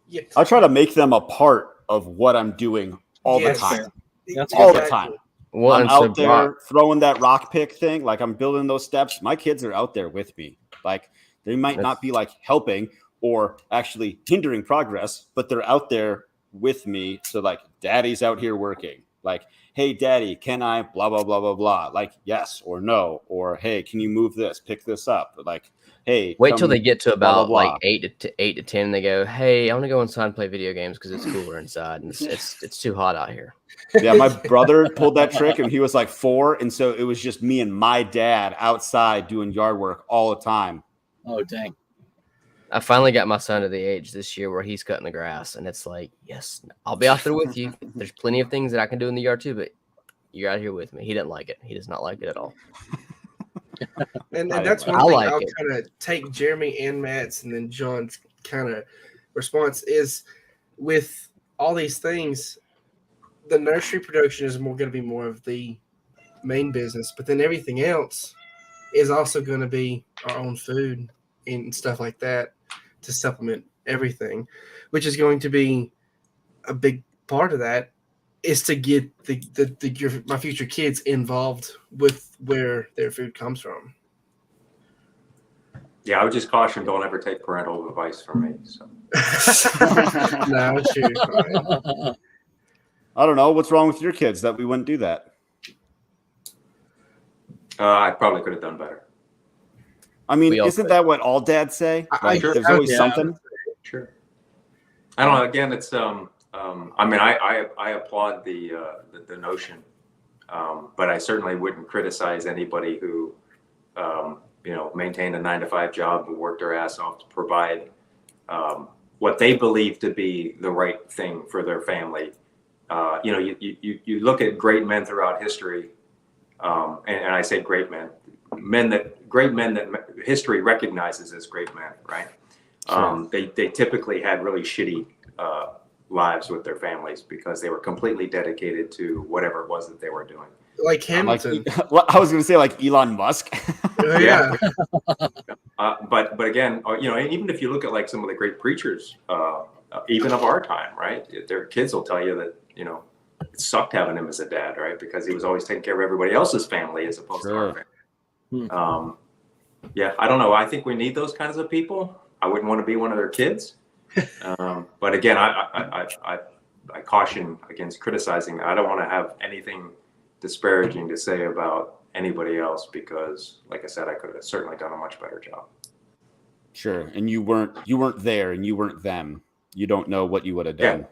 Yeah. I try to make them a part of what I'm doing all the time. That's All the time. Well, I'm and out there throwing that rock pick thing. Like, I'm building those steps. My kids are out there with me. Like, they might not be like helping or actually hindering progress, but they're out there with me. So like, daddy's out here working. Like, hey, daddy, can I blah, blah, blah, blah, blah. Like, yes or no. Or, hey, can you move this, pick this up? Like, hey, wait till they get to about blah, blah, blah. like 8 to 10. And they go, hey, I want to go inside and play video games because it's cooler inside and it's too hot out here. Yeah, my brother pulled that trick and he was like 4. And so it was just me and my dad outside doing yard work all the time. Oh, dang. I finally got my son to the age this year where he's cutting the grass, and it's like, yes, I'll be out there with you. There's plenty of things that I can do in the yard too, but you're out here with me. He didn't like it. He does not like it at all. And that's one thing I'll kind of take Jeremy and Matt's and then John's kind of response is, with all these things, the nursery production is going to be more of the main business, but then everything else is also going to be our own food and stuff like that to supplement everything, which is going to be a big part of that, is to get my future kids involved with where their food comes from. Yeah, I would just caution, don't ever take parental advice from me. So. No, sure. I don't know. What's wrong with your kids that we wouldn't do that? I probably could have done better. I mean, isn't that what all dads say? Like, there's always something. Sure. I don't know. Again, it's I mean, I applaud the notion, but I certainly wouldn't criticize anybody who maintained a 9-to-5 job and worked their ass off to provide what they believe to be the right thing for their family. You look at great men throughout history, and I say great men that history recognizes as great men, right? Sure. They typically had really shitty lives with their families because they were completely dedicated to whatever it was that they were doing. Like Hamilton. I was going to say like Elon Musk. Yeah. But again, even if you look at like some of the great preachers, even of our time, right? Their kids will tell you that, it sucked having him as a dad, right? Because he was always taking care of everybody else's family as opposed to our family. Yeah, I don't know. I think we need those kinds of people. I wouldn't want to be one of their kids. But again, I I caution against criticizing. I don't want to have anything disparaging to say about anybody else because, like I said, I could have certainly done a much better job. Sure. And you weren't there, and you weren't them. You don't know what you would have done.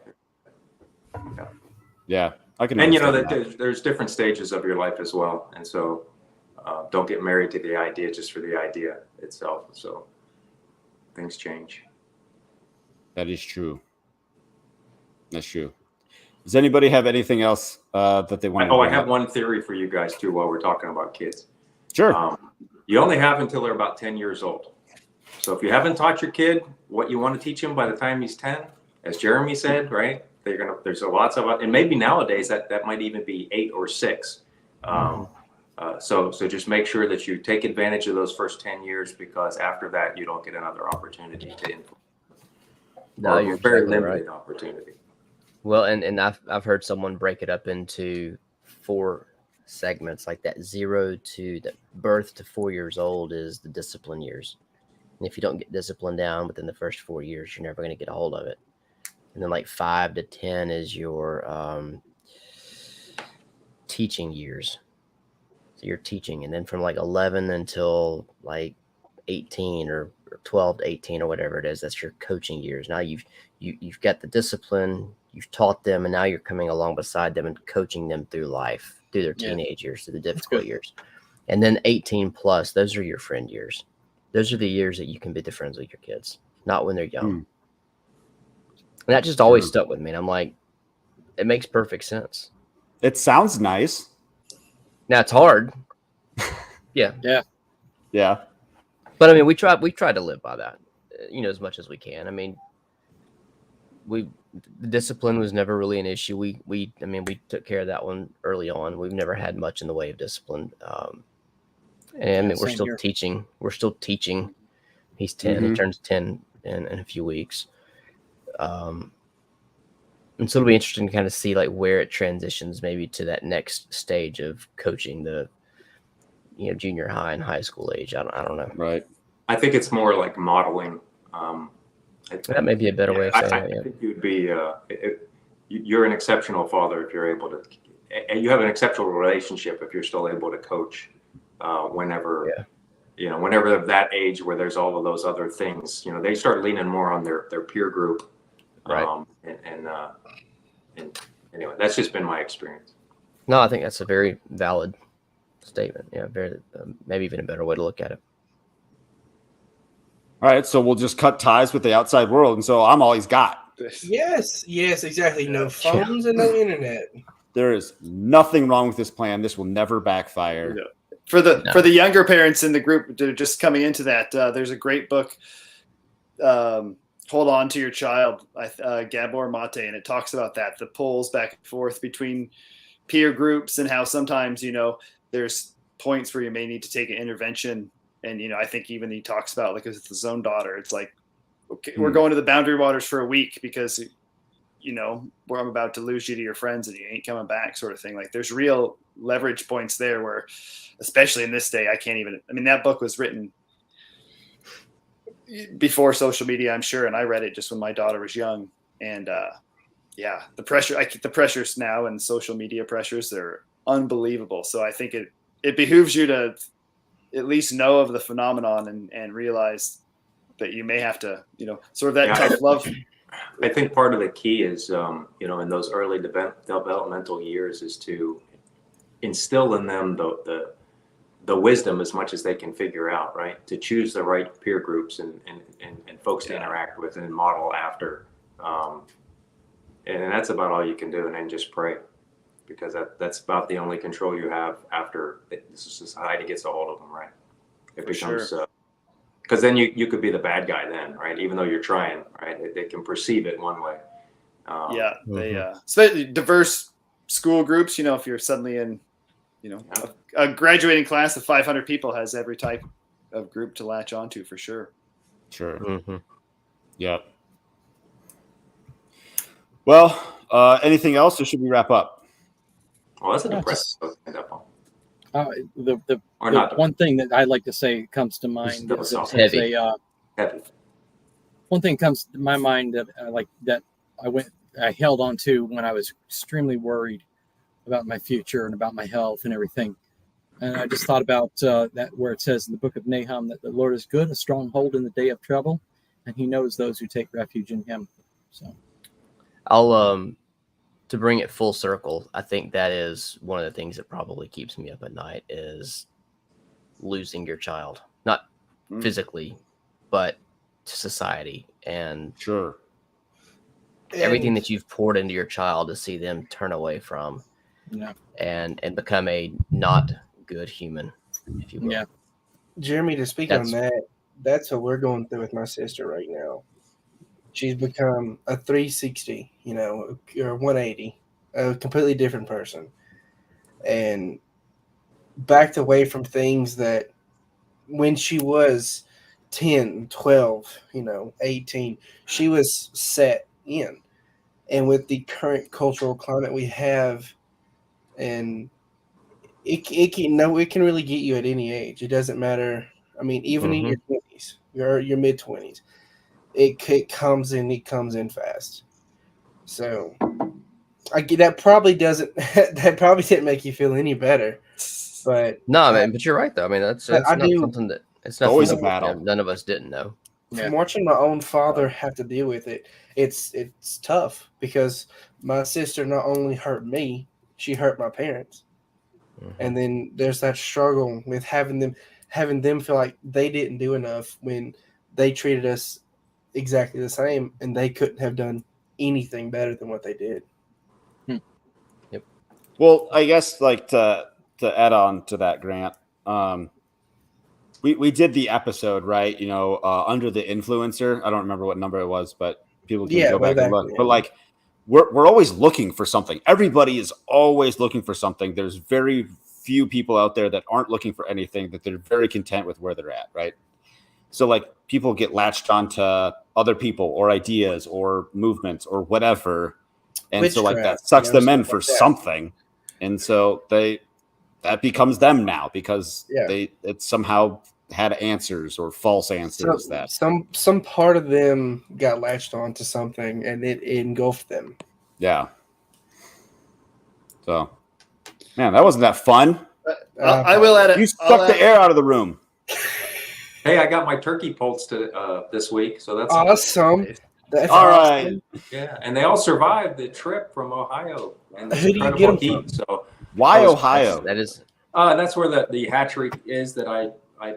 Yeah. I can. And understand that there's different stages of your life as well, and so don't get married to the idea just for the idea itself. So things change. That is true. That's true. Does anybody have anything else that they want to? I have one theory for you guys too. While we're talking about kids, sure. You only have until they're about 10 years old. So if you haven't taught your kid what you want to teach him by the time he's 10, as Jeremy said, right? There's lots of, and maybe nowadays that might even be 8 or 6. So just make sure that you take advantage of those first 10 years because after that you don't get another opportunity to influence. No, you're very exactly limited right. opportunity. Well, and I've heard someone break it up into 4 segments, like that 0 to the birth to 4 years old is the discipline years. And if you don't get discipline down within the first 4 years, you're never going to get a hold of it. And then like 5 to 10 is your teaching years. So you're teaching. And then from like 11 until like 18 or 12 to 18 or whatever it is, that's your coaching years. Now you've got the discipline, you've taught them, and now you're coming along beside them and coaching them through life, through their teenage years, through the difficult years. And then 18 plus, those are your friend years. Those are the years that you can be the friends with your kids, not when they're young. And that just always stuck with me. And I'm like, it makes perfect sense. It sounds nice. Now it's hard. Yeah. But I mean, we try to live by that, as much as we can. I mean, the discipline was never really an issue. We took care of that one early on. We've never had much in the way of discipline. And I mean, we're still teaching. We're still teaching. He's 10. He turns 10 in a few weeks. And so it'll be interesting to kind of see like where it transitions maybe to that next stage of coaching the, junior high and high school age. I don't know. Right. I think it's more like modeling. That may be a better way of saying it. I think you'd be, you're an exceptional father if you're able to, and you have an exceptional relationship if you're still able to coach whenever that age where there's all of those other things, they start leaning more on their peer group. Right. And anyway, that's just been my experience. No, I think that's a very valid statement. Yeah. Very, maybe even a better way to look at it. All right, so we'll just cut ties with the outside world, and so I'm all he's got. Yes, exactly. No phones and no internet. There is nothing wrong with this plan. This will never backfire. No. For the younger parents in the group that are just coming into that, there's a great book, Hold On to Your Child, Gabor Mate, and it talks about that, the pulls back and forth between peer groups and how sometimes, there's points where you may need to take an intervention. And, I think even he talks about, like, with his own daughter, it's like, okay, we're going to the boundary waters for a week because, where I'm about to lose you to your friends and you ain't coming back sort of thing. Like, there's real leverage points there where, especially in this day, that book was written before social media, I'm sure. And I read it just when my daughter was young. And the pressures now and social media pressures, they're unbelievable. So I think it behooves you to at least know of the phenomenon and realize that you may have to, sort of that tough love. I think part of the key is, in those early developmental years is to instill in them the wisdom as much as they can figure out, right? To choose the right peer groups and folks to interact with and model after. And that's about all you can do. And then just pray, because that's about the only control you have after the society gets a hold of them, right? It becomes, because then you could be the bad guy then, right? Even though you're trying, right? They can perceive it one way. They especially diverse school groups, if you're suddenly in, a graduating class of 500 people has every type of group to latch onto for sure. Sure. Mm-hmm. Yep. Well, anything else, or should we wrap up? Well, that's a depressing book to end up on. The one thing that I'd like to say comes to mind is heavy. One thing comes to my mind that I went I held on to when I was extremely worried about my future and about my health and everything. And I just thought about that where it says in the book of Nahum that the Lord is good, a stronghold in the day of trouble, and he knows those who take refuge in him. So I'll to bring it full circle, I think that is one of the things that probably keeps me up at night is losing your child, not physically, but to society and Sure. everything that you've poured into your child to see them turn away from, and become a not good human, if you will. Yeah. Jeremy, to speak on that, that's what we're going through with my sister right now. She's become a 360, or 180, a completely different person, and backed away from things that when she was 10, 12, 18, she was set in. And with the current cultural climate we have, and it can really get you at any age. It doesn't matter. I mean, even in your 20s, your mid 20s, it comes in fast. So I get that probably didn't make you feel any better. But no, man, but you're right though. I mean, that's something that it's not always a battle. None of us didn't know. From watching my own father have to deal with it, it's tough because my sister not only hurt me, she hurt my parents. And then there's that struggle with having them feel like they didn't do enough when they treated us exactly the same, and they couldn't have done anything better than what they did. Yep. Well, I guess like to add on to that, Grant, we did the episode, right? Under the influencer. I don't remember what number it was, but people can go back and look. But like, we're always looking for something. Everybody is always looking for something. There's very few people out there that aren't looking for anything, that they're very content with where they're at, right? So like people get latched onto other people or ideas or movements or whatever. And so like that sucks them in for something. And so that becomes them now because it somehow had answers or false answers. So, that some part of them got latched onto something and it engulfed them. Yeah. So, man, that wasn't that fun. I will add it. You sucked the air out of the room. Hey, I got my turkey poults this week, so that's awesome. That's all awesome. Right. Yeah, and they all survived the trip from Ohio. And who do you get them from? So why Ohio? That's where the hatchery is that I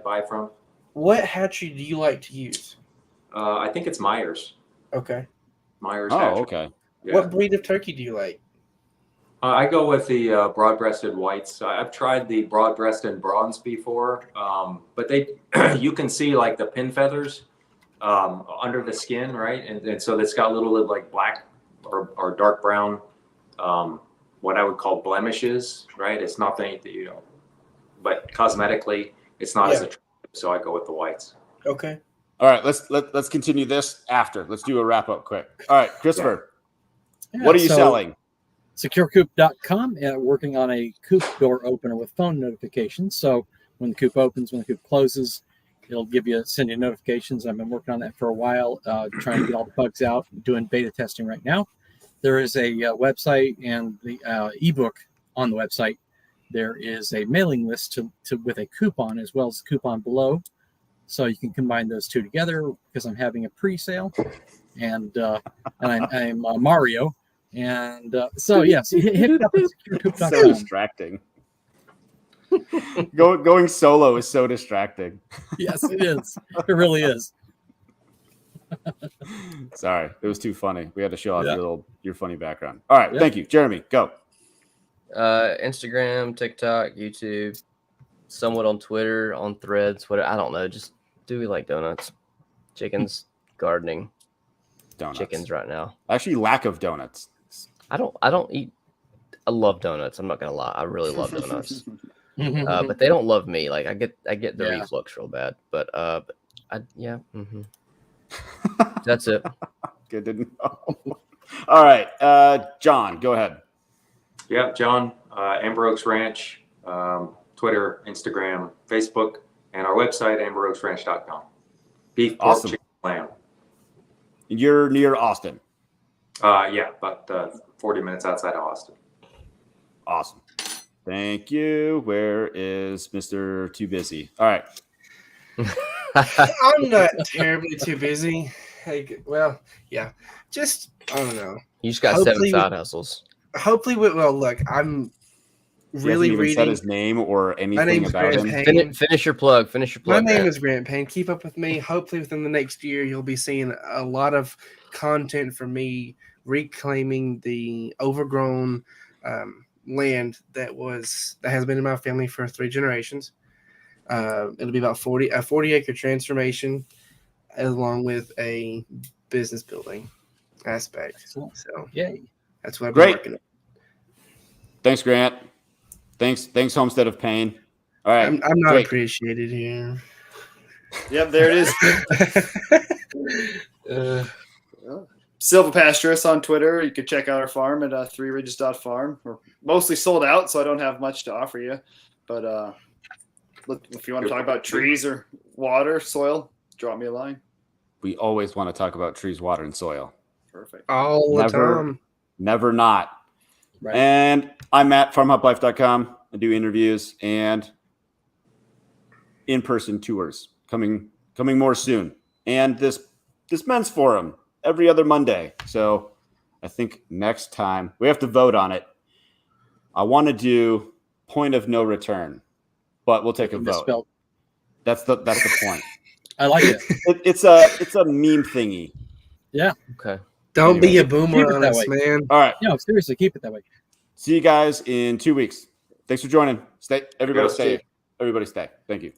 buy from. What hatchery do you like to use? I think it's Myers. Okay. Myers. Oh, hatchery. okay. Yeah. What breed of turkey do you like? I go with the broad-breasted whites. I've tried the broad-breasted bronze before, but you can see like the pin feathers under the skin, right? And so it's got little like black or dark brown, what I would call blemishes, right? It's nothing that but cosmetically, it's not as attractive. So I go with the whites. Okay. All right, let's continue this after. Let's do a wrap up quick. All right, Christopher, what are you selling? SecureCoop.com, working on a coop door opener with phone notifications. So when the coop opens, when the coop closes, it'll send you notifications. I've been working on that for a while, trying to get all the bugs out, doing beta testing right now. There is a website and the ebook on the website. There is a mailing list with a coupon as well as a coupon below. So you can combine those two together because I'm having a pre-sale and I'm Mario. And so yes, hit it up at SecureCoop.com. So distracting. Going solo is so distracting. Yes, it is. It really is. Sorry, it was too funny. We had to show off your funny background. All right, thank you, Jeremy. Go. Instagram, TikTok, YouTube, somewhat on Twitter, on Threads. Whatever. I don't know. Just do we like donuts, chickens, gardening, donuts, chickens right now. Actually, lack of donuts. I don't eat. I love donuts. I'm not gonna lie. I really love donuts. But they don't love me. Like I get the reflux real bad. But that's it. Good to know. All right, John, go ahead. Yeah, John, Amber Oaks Ranch, Twitter, Instagram, Facebook, and our website, amberoaksranch.com. Beef, pork, chicken, lamb. You're near Austin. Yeah, about 40 minutes outside of Austin. Awesome. Thank you. Where is Mr. Too Busy? All right. I'm not terribly too busy. Well, yeah, just I don't know. You just got Hopefully 7 side hustles. Hopefully, well, look, I'm He really hasn't even said reading. his name or My anything name's about Grant him. Payne. Finish your plug. Finish your My plug. name Grant. is Grant Payne. Keep up with me. Hopefully, within the next year, you'll be seeing a lot of content from me reclaiming the overgrown land that has been in my family for 3 generations. It'll be about 40-acre transformation, along with a business building aspect. Excellent. So Yay. that's what I've Great. been working on. Thanks, Grant. Thanks, Homestead of Pain. All right. I'm not great. appreciated here. Yep, there it is. Silvopasturus on Twitter. You could check out our farm at 3ridges.farm. We're mostly sold out, so I don't have much to offer you. But if you want to talk about trees or water, soil, drop me a line. We always want to talk about trees, water, and soil. Perfect. All the time. Never not. Right. And I'm at FarmHopLife.com. I do interviews and in-person tours coming more soon. And this men's forum every other Monday. So I think next time we have to vote on it. I want to do point of no return, but we'll take a vote. Misspelled. That's the point. I like it. It's a meme thingy. Okay. Don't be a Keep boomer it on that us, way. man. All right. No, seriously, keep it that way. See you guys in 2 weeks. Thanks for joining. Everybody Go, stay. Steve. Everybody stay. Thank you.